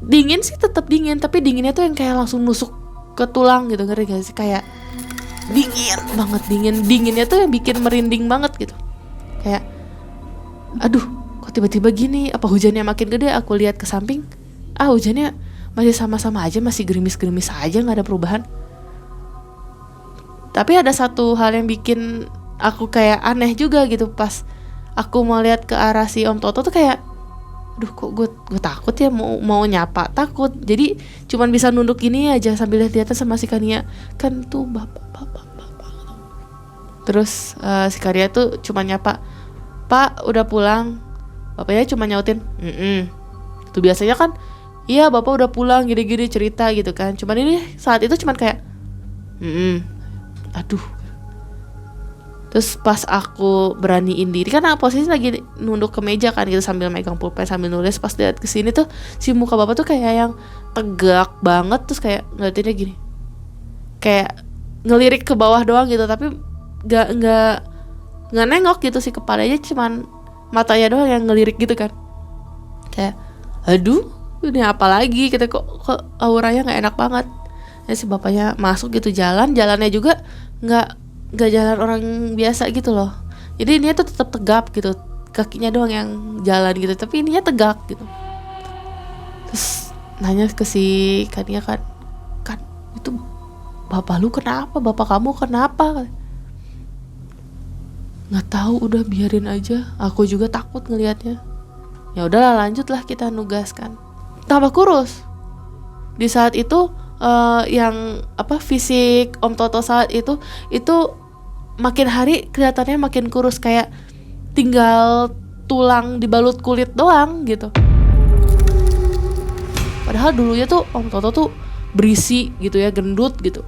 dingin sih, tetap dingin, tapi dinginnya tuh yang kayak langsung nusuk ke tulang gitu, ngerti gak sih? Kayak dingin banget, dinginnya tuh yang bikin merinding banget gitu. Kayak aduh, kok tiba-tiba gini? Apa hujannya makin gede? Aku lihat ke samping, hujannya masih sama-sama aja, masih gerimis-gerimis aja, nggak ada perubahan. Tapi ada satu hal yang bikin aku kayak aneh juga gitu. Pas aku mau lihat ke arah si Om Toto tuh kayak, aduh kok gue takut ya, mau nyapa takut. Jadi cuman bisa nunduk gini aja sambil lihat-lihatan sama si Kania. Kan tuh bapak. Terus si Kania tuh cuma nyapa, Pak udah pulang. Bapaknya cuma nyautin, Itu biasanya kan, iya bapak udah pulang gini-gini cerita gitu kan. Cuman ini saat itu cuman kayak, aduh. Terus pas aku beraniin diri, karena posisi lagi nunduk ke meja kan gitu sambil megang pulpen sambil nulis. Pas lihat ke sini tuh si muka bapak tuh kayak yang tegak banget. Terus kayak ngeliatinnya gini, kayak ngelirik ke bawah doang gitu, tapi nggak nengok gitu sih kepalanya, cuman matanya doang yang ngelirik gitu kan. Kayak aduh ini apa lagi, kita kok auranya nggak enak banget. Ya si bapaknya masuk gitu, jalannya juga nggak jalan orang biasa gitu loh. Jadi ininya tuh tetap tegap gitu, kakinya doang yang jalan gitu, tapi ininya tegak gitu. Terus nanya ke si Kania kan itu bapak lu kenapa, bapak kamu kenapa? Nggak tahu, udah biarin aja, aku juga takut ngelihatnya. Ya udahlah, lanjutlah kita nugaskan. Tambah kurus. Di saat itu yang fisik Om Toto saat itu makin hari kelihatannya makin kurus, kayak tinggal tulang dibalut kulit doang gitu. Padahal dulunya tuh Om Toto tuh berisi gitu ya, gendut gitu.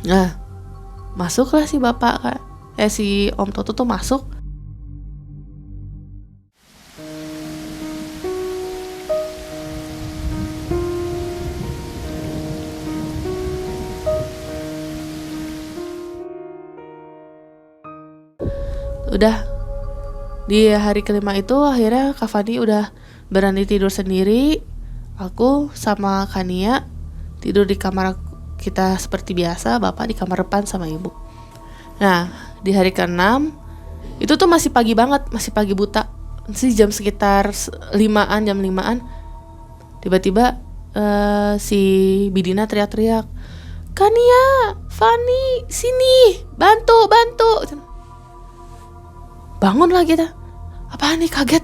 Nah, masuklah si bapak si Om Toto tuh masuk. Udah di hari kelima itu akhirnya Kak Fani udah berani tidur sendiri. Aku sama Kania tidur di kamar kita seperti biasa, bapak di kamar depan sama ibu. Nah, di hari ke-6 itu tuh masih pagi banget, masih pagi buta. Masih jam sekitar 5-an, jam 5-an. Tiba-tiba si Bidina teriak-teriak, "Kania, Fani, sini, bantu." Bangun lah kita. Apaan nih, kaget.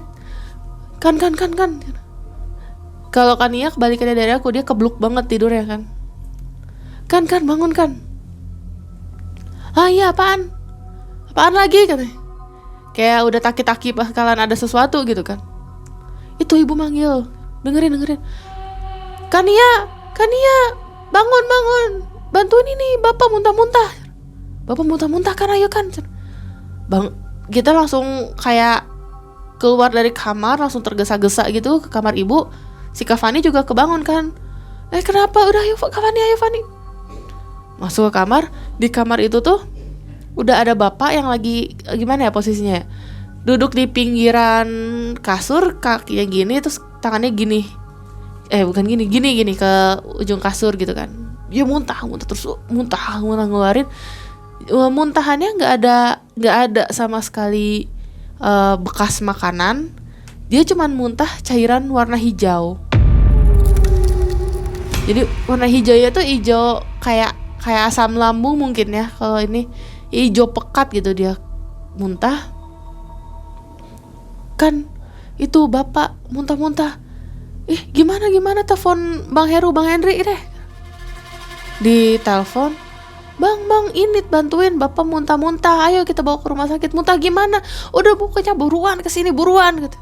Kan. Kalau Kania kebalikannya dari aku, dia kebluk banget tidurnya kan. Kan bangun kan. Ah iya, apaan lagi katanya. Kayak udah taki-taki bakalan ada sesuatu gitu kan. Itu ibu manggil, dengerin. Kania, bangun, bantuin ini, bapak muntah kan, ayo kan. Bang, kita langsung kayak keluar dari kamar, langsung tergesa-gesa gitu ke kamar ibu. Si Kak Fani juga kebangun kan. Kenapa? Udah ayo Fani. Masuk ke kamar. Di kamar itu tuh udah ada bapak yang lagi gimana ya posisinya ya? Duduk di pinggiran kasur, kakinya gini, terus tangannya gini. Bukan gini ke ujung kasur gitu kan. Dia muntah terus, ngeluarin. Muntahannya nggak ada sama sekali bekas makanan. Dia cuman muntah cairan warna hijau. Jadi warna hijaunya tuh hijau kayak asam lambung mungkin ya. Kalau ini hijau pekat gitu dia muntah. Kan itu bapak muntah. Gimana telepon Bang Heru, Bang Henry deh. Di telepon, Bang, ini bantuin bapak muntah. Ayo kita bawa ke rumah sakit. Muntah gimana? Udah pokoknya buruan kesini, buruan gitu.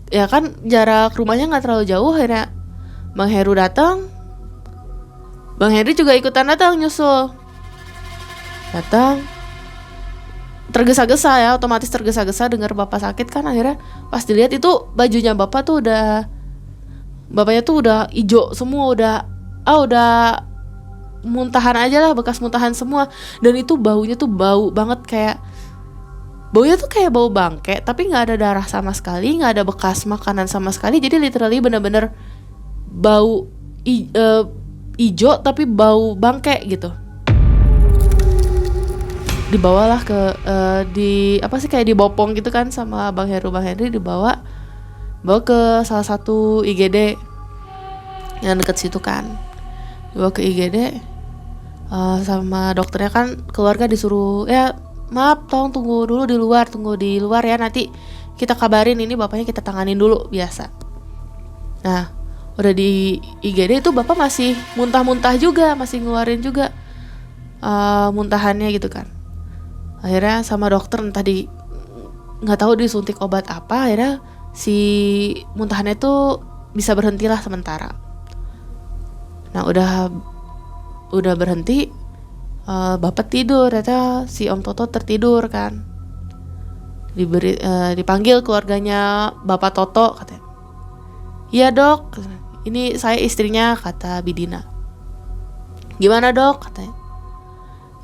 Ya kan jarak rumahnya nggak terlalu jauh. Akhirnya Bang Heru datang. Bang Henry juga ikutan datang, nyusul. Datang. Tergesa-gesa ya, otomatis tergesa-gesa dengar bapak sakit kan. Akhirnya pas dilihat itu bajunya bapak tuh bapaknya tuh udah hijau semua, udah muntahan aja lah, bekas muntahan semua. Dan itu baunya tuh bau banget, baunya tuh kayak bau bangke, tapi nggak ada darah sama sekali, nggak ada bekas makanan sama sekali. Jadi literally bener-bener bau ijo tapi bau bangke gitu. Dibawalah ke kayak dibopong gitu kan sama Bang Heru, Bang Henry, dibawa ke salah satu IGD yang deket situ kan. Dibawa ke IGD sama dokternya kan, keluarga disuruh maaf, tolong tunggu di luar ya, nanti kita kabarin, ini bapaknya kita tanganin dulu biasa. Nah, udah di IGD itu bapak masih muntah juga, masih ngeluarin juga muntahannya gitu kan. Akhirnya sama dokter nggak tahu disuntik obat apa, akhirnya si muntahannya tuh bisa berhentilah sementara. Nah, udah berhenti. Bapak tidur, ternyata si Om Toto tertidur kan. Dipanggil keluarganya Bapak Toto, katanya. "Iya dok, ini saya istrinya," kata Bidina. "Gimana dok?" katanya.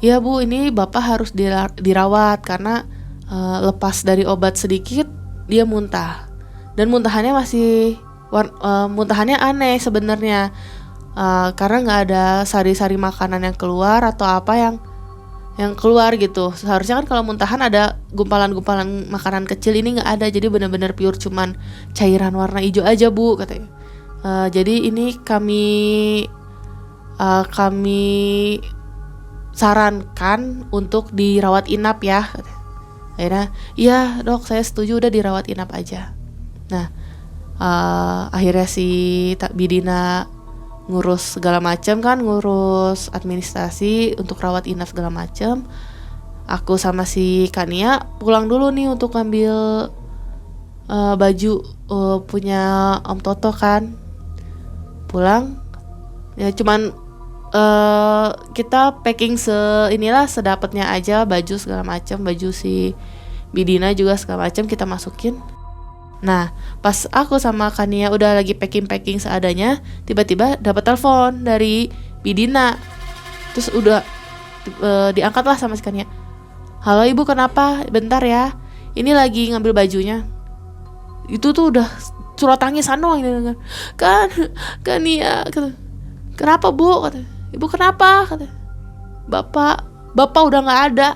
"Ya bu, ini bapak harus dirawat karena lepas dari obat sedikit dia muntah. Dan muntahannya muntahannya aneh sebenarnya. Karena nggak ada sari-sari makanan yang keluar atau apa yang yang keluar gitu. Seharusnya kan kalau muntahan ada gumpalan-gumpalan makanan kecil, ini nggak ada, jadi benar-benar pure cuman cairan warna hijau aja bu katanya. Jadi ini kami sarankan untuk dirawat inap ya katanya. Akhirnya iya dok saya setuju, udah dirawat inap aja. Nah akhirnya si Bidina ngurus segala macam kan, ngurus administrasi untuk rawat inap segala macam. Aku sama si Kania pulang dulu nih untuk ngambil baju punya Om Toto kan. Pulang ya cuman kita packing sedapatnya aja, baju segala macam, baju si Bidina juga segala macam kita masukin. Nah, pas aku sama Kania udah lagi packing seadanya, tiba-tiba dapat telepon dari Bidina. Terus udah diangkat lah sama si Kania. Halo ibu, kenapa? Bentar ya. Ini lagi ngambil bajunya. Itu tuh udah surat tangisan doang ini kan. Kania kata, kenapa bu? Kata, ibu kenapa? Kata, bapak udah nggak ada.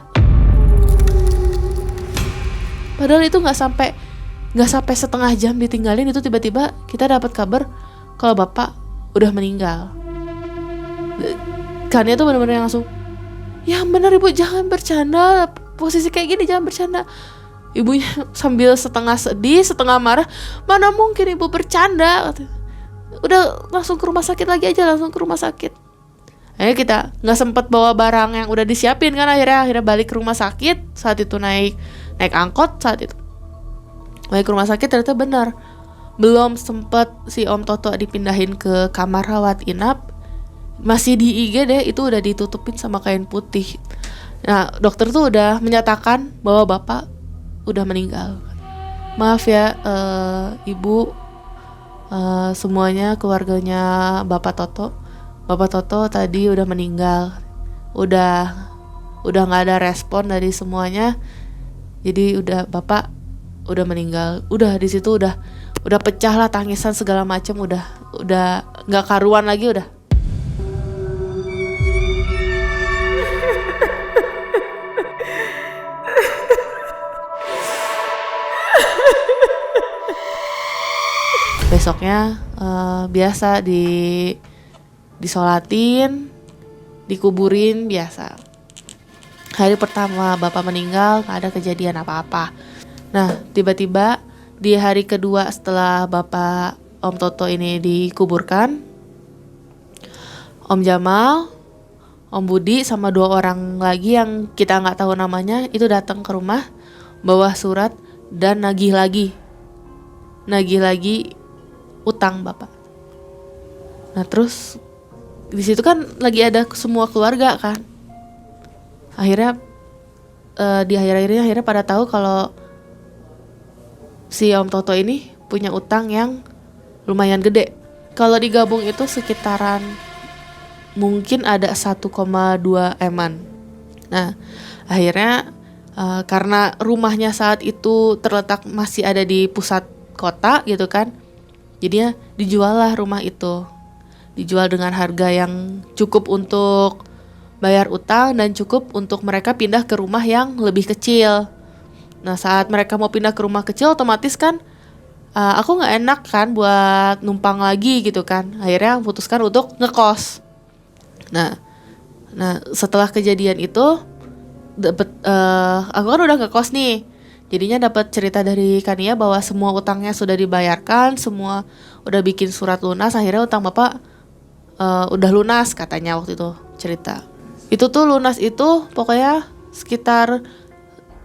Padahal itu nggak sampai setengah jam ditinggalin, itu tiba-tiba kita dapat kabar kalau bapak udah meninggal. Kania tuh benar-benar langsung, ya benar ibu, jangan bercanda, posisi kayak gini jangan bercanda. Ibunya sambil setengah sedih setengah marah, mana mungkin ibu bercanda. Udah langsung ke rumah sakit lagi aja, langsung ke rumah sakit. Akhirnya kita nggak sempet bawa barang yang udah disiapin kan, akhirnya balik ke rumah sakit. Saat itu naik angkot, saat itu balik ke rumah sakit ternyata benar belum sempet si Om Toto dipindahin ke kamar rawat inap, masih di IGD, itu udah ditutupin sama kain putih. Nah dokter tuh udah menyatakan bahwa bapak udah meninggal. Maaf ya ibu, semuanya keluarganya Bapak Toto tadi udah meninggal, udah nggak ada respon dari semuanya, jadi udah bapak udah meninggal. Udah di situ udah pecah lah tangisan segala macam, udah nggak karuan lagi udah. Besoknya biasa disolatin, dikuburin biasa. Hari pertama bapak meninggal gak ada kejadian apa-apa. Nah tiba-tiba di hari kedua setelah bapak Om Toto ini dikuburkan, Om Jamal, Om Budi sama 2 orang lagi yang kita gak tahu namanya itu datang ke rumah bawa surat dan nagih lagi utang bapak. Nah terus di situ kan lagi ada semua keluarga kan. Akhirnya di akhir-akhirnya pada tahu kalau si Om Toto ini punya utang yang lumayan gede. Kalau digabung itu sekitaran mungkin ada 1,2 eman. Nah akhirnya karena rumahnya saat itu terletak masih ada di pusat kota gitu kan, jadinya dijual lah rumah itu, dijual dengan harga yang cukup untuk bayar utang dan cukup untuk mereka pindah ke rumah yang lebih kecil. Nah saat mereka mau pindah ke rumah kecil otomatis kan aku nggak enak kan buat numpang lagi gitu kan, akhirnya putuskan untuk ngekos. Nah setelah kejadian itu aku kan udah ngekos nih. Jadinya dapat cerita dari Kania bahwa semua utangnya sudah dibayarkan, semua udah bikin surat lunas, akhirnya utang bapak udah lunas katanya waktu itu cerita. Itu tuh lunas itu pokoknya sekitar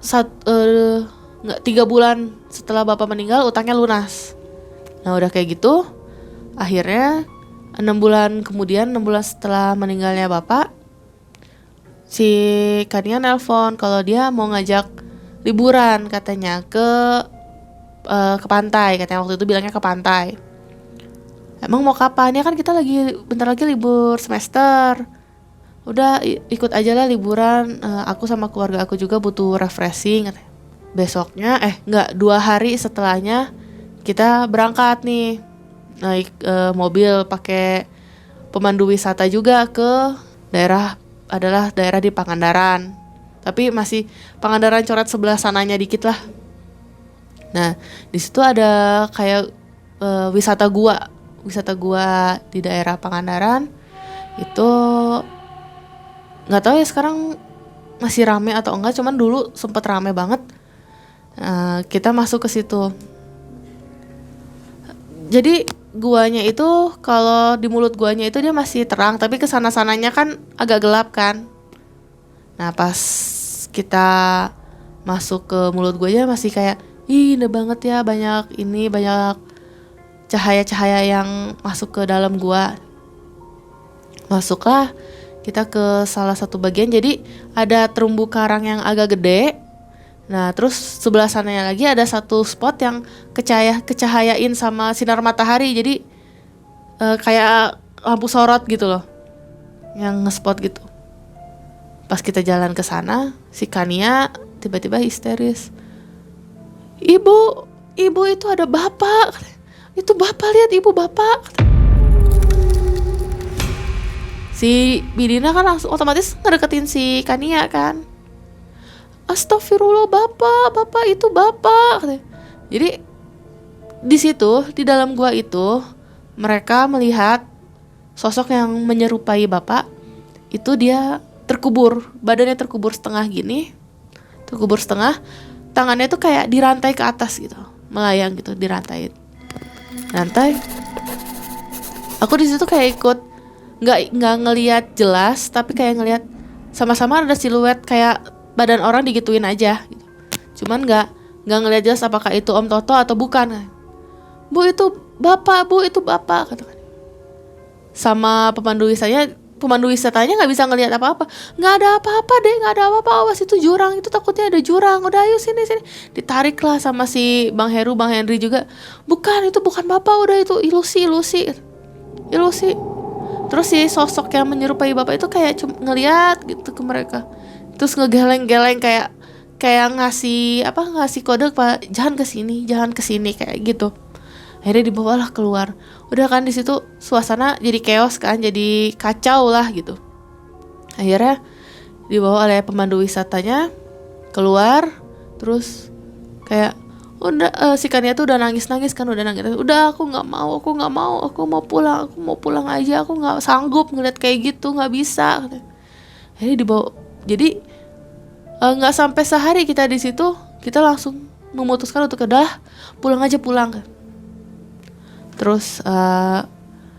3 bulan setelah bapak meninggal utangnya lunas. Nah udah kayak gitu, akhirnya 6 bulan setelah meninggalnya bapak, si Kania nelpon kalau dia mau ngajak liburan katanya ke pantai, katanya waktu itu bilangnya ke pantai. Emang mau kapan? Ya kan kita bentar lagi libur semester. Udah ikut aja lah liburan, aku sama keluarga aku juga butuh refreshing katanya. Besoknya 2 hari setelahnya kita berangkat nih, naik mobil pakai pemandu wisata juga ke daerah di Pangandaran. Tapi masih Pangandaran coret sebelah sananya dikit lah. Nah, di situ ada kayak wisata gua di daerah Pangandaran. Itu nggak tahu ya sekarang masih rame atau enggak, cuman dulu sempet rame banget. Kita masuk ke situ. Jadi guanya itu kalau di mulut guanya itu dia masih terang, tapi kesana sananya kan agak gelap kan. Nah pas kita masuk ke mulut guanya masih kayak indah banget ya, banyak cahaya-cahaya yang masuk ke dalam gua. Masuklah kita ke salah satu bagian, jadi ada terumbu karang yang agak gede. Nah terus sebelah sananya lagi ada satu spot yang kecahayain sama sinar matahari, jadi kayak lampu sorot gitu loh, yang nge-spot gitu. Pas kita jalan ke sana, si Kania tiba-tiba histeris. Ibu itu ada bapak. Itu bapak, lihat ibu, bapak. Si Bidina kan langsung otomatis ngedeketin si Kania kan. Astagfirullah, bapak itu bapak. Jadi di situ, di dalam gua itu mereka melihat sosok yang menyerupai bapak. Itu dia terkubur, badannya terkubur setengah gini, tangannya tuh kayak dirantai ke atas gitu, melayang gitu, dirantai. Aku di situ kayak ikut, nggak ngelihat jelas, tapi kayak ngelihat sama-sama ada siluet kayak badan orang digituin aja gitu. Cuman nggak ngelihat jelas apakah itu Om Toto atau bukan. Bu itu bapak katakan. Sama pemandu wisatanya nggak bisa ngelihat apa-apa. Nggak ada apa-apa, awas itu jurang, itu takutnya ada jurang. Udah ayo sini. Ditarik lah sama si Bang Heru, Bang Henry juga. Itu bukan bapak, udah itu ilusi. Terus si sosok yang menyerupai bapak itu kayak ngeliat gitu ke mereka. Terus ngegeleng-geleng kayak ngasih kode, Pak, jangan ke sini kayak gitu. Akhirnya dibawalah keluar. Udah kan di situ suasana jadi chaos kan, jadi kacau lah gitu. Akhirnya dibawa oleh pemandu wisatanya keluar, terus kayak si Kania tuh udah nangis kan, udah aku nggak mau, aku mau pulang aja, aku nggak sanggup ngeliat kayak gitu, nggak bisa. Akhirnya dibawa, jadi nggak sampai sehari kita di situ, kita langsung memutuskan untuk pulang aja. Terus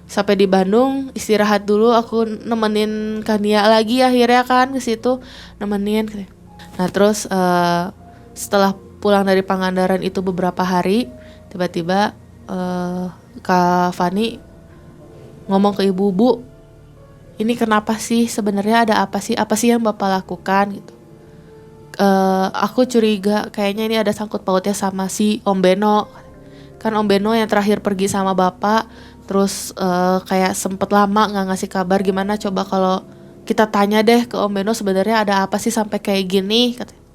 sampai di Bandung istirahat dulu, aku nemenin Kania lagi akhirnya kan ke situ nemenin. Nah terus setelah pulang dari Pangandaran itu beberapa hari, tiba-tiba Kak Fani ngomong ke ibu, Bu, ini kenapa sih sebenarnya, ada apa sih yang Bapak lakukan gitu. Aku curiga kayaknya ini ada sangkut pautnya sama si Om Beno. Kan Om Beno yang terakhir pergi sama Bapak, terus kayak sempet lama gak ngasih kabar. Gimana coba kalau kita tanya deh ke Om Beno, sebenarnya ada apa sih sampai kayak gini, katanya.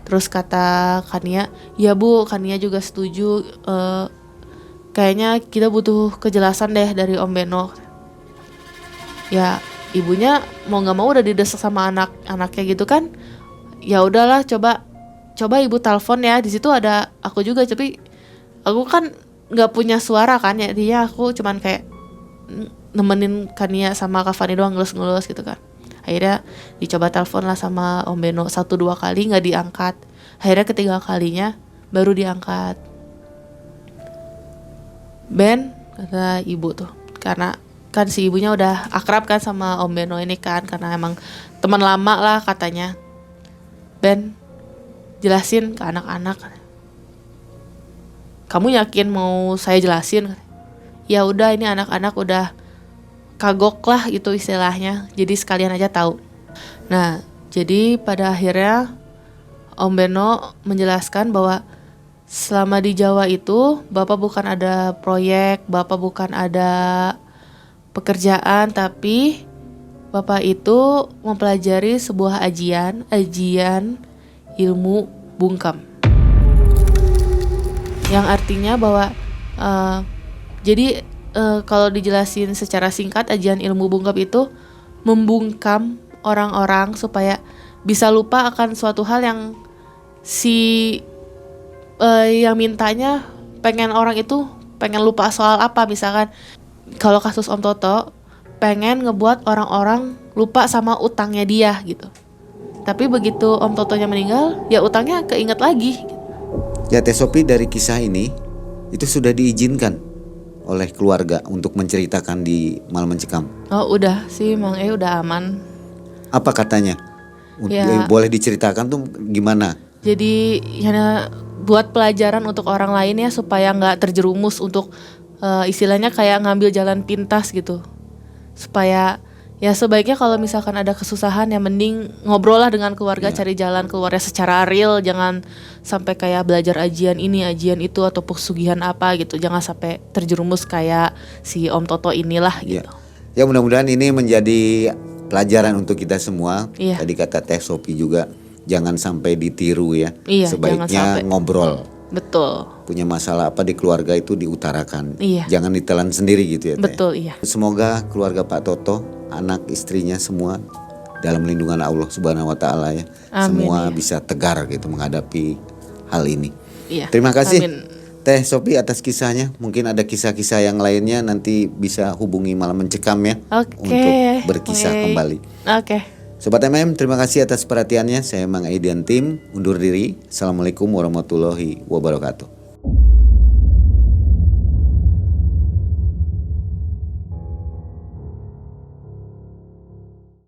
Terus kata Kania, ya Bu, Kania juga setuju, kayaknya kita butuh kejelasan deh dari Om Beno. Ya ibunya mau gak mau udah didesak sama anak-anaknya gitu kan. Ya udahlah, coba ibu telepon ya. Di situ ada aku juga, tapi aku kan nggak punya suara kan ya, dia aku cuman kayak nemenin Kania sama Kak Fani doang, ngelus gitu kan. Akhirnya dicoba telepon lah sama Om Beno 1-2 kali nggak diangkat. Akhirnya ketiga kalinya baru diangkat. Ben, kata ibu tuh, karena kan si ibunya udah akrab kan sama Om Beno ini kan, karena emang teman lama lah katanya. Ben, jelasin ke anak-anak. Kamu yakin mau saya jelasin? Ya udah, ini anak-anak udah kagok lah itu istilahnya, jadi sekalian aja tahu. Nah jadi pada akhirnya Om Beno menjelaskan bahwa selama di Jawa itu Bapak bukan ada proyek, Bapak bukan ada pekerjaan, tapi Bapak itu mempelajari sebuah ajian ilmu bungkam. Yang artinya bahwa kalau dijelasin secara singkat, ajian ilmu bungkam itu membungkam orang-orang supaya bisa lupa akan suatu hal yang si yang mintanya pengen orang itu pengen lupa soal apa. Misalkan kalau kasus Om Toto pengen ngebuat orang-orang lupa sama utangnya dia gitu. Tapi begitu Om Totonya meninggal, ya utangnya keinget lagi. Ya Teh Sophie, dari kisah ini itu sudah diizinkan oleh keluarga untuk menceritakan di Malam Mencekam. Oh udah sih Mang udah aman. Apa katanya? Ya. Boleh diceritakan tuh gimana? Jadi ya buat pelajaran untuk orang lain ya, supaya nggak terjerumus untuk istilahnya kayak ngambil jalan pintas gitu. Supaya ya sebaiknya kalau misalkan ada kesusahan ya mending ngobrol lah dengan keluarga, cari jalan keluarnya secara real. Jangan sampai kayak belajar ajian ini ajian itu atau pesugihan apa gitu. Jangan sampai terjerumus kayak si Om Toto inilah gitu. Ya mudah-mudahan ini menjadi pelajaran untuk kita semua. Iya. Tadi kata Teh Sophie juga, jangan sampai ditiru ya. Iya, jangan sebaiknya sampai. ngobrol. Betul. Punya masalah apa di keluarga itu diutarakan. Iya. Jangan ditelan sendiri gitu ya Teh. Betul, iya. Semoga keluarga Pak Toto, anak istrinya semua dalam lindungan Allah Subhanahu wa taala ya. Amin, Semua iya. bisa tegar gitu menghadapi hal ini. Iya. Terima kasih Amin. Teh Sophie atas kisahnya. Mungkin ada kisah-kisah yang lainnya, nanti bisa hubungi Malam Mencekam ya. Oke. Untuk berkisah Oke. kembali. Oke. Sobat MM, terima kasih atas perhatiannya. Saya Mang Aidan Tim undur diri. Assalamualaikum warahmatullahi wabarakatuh.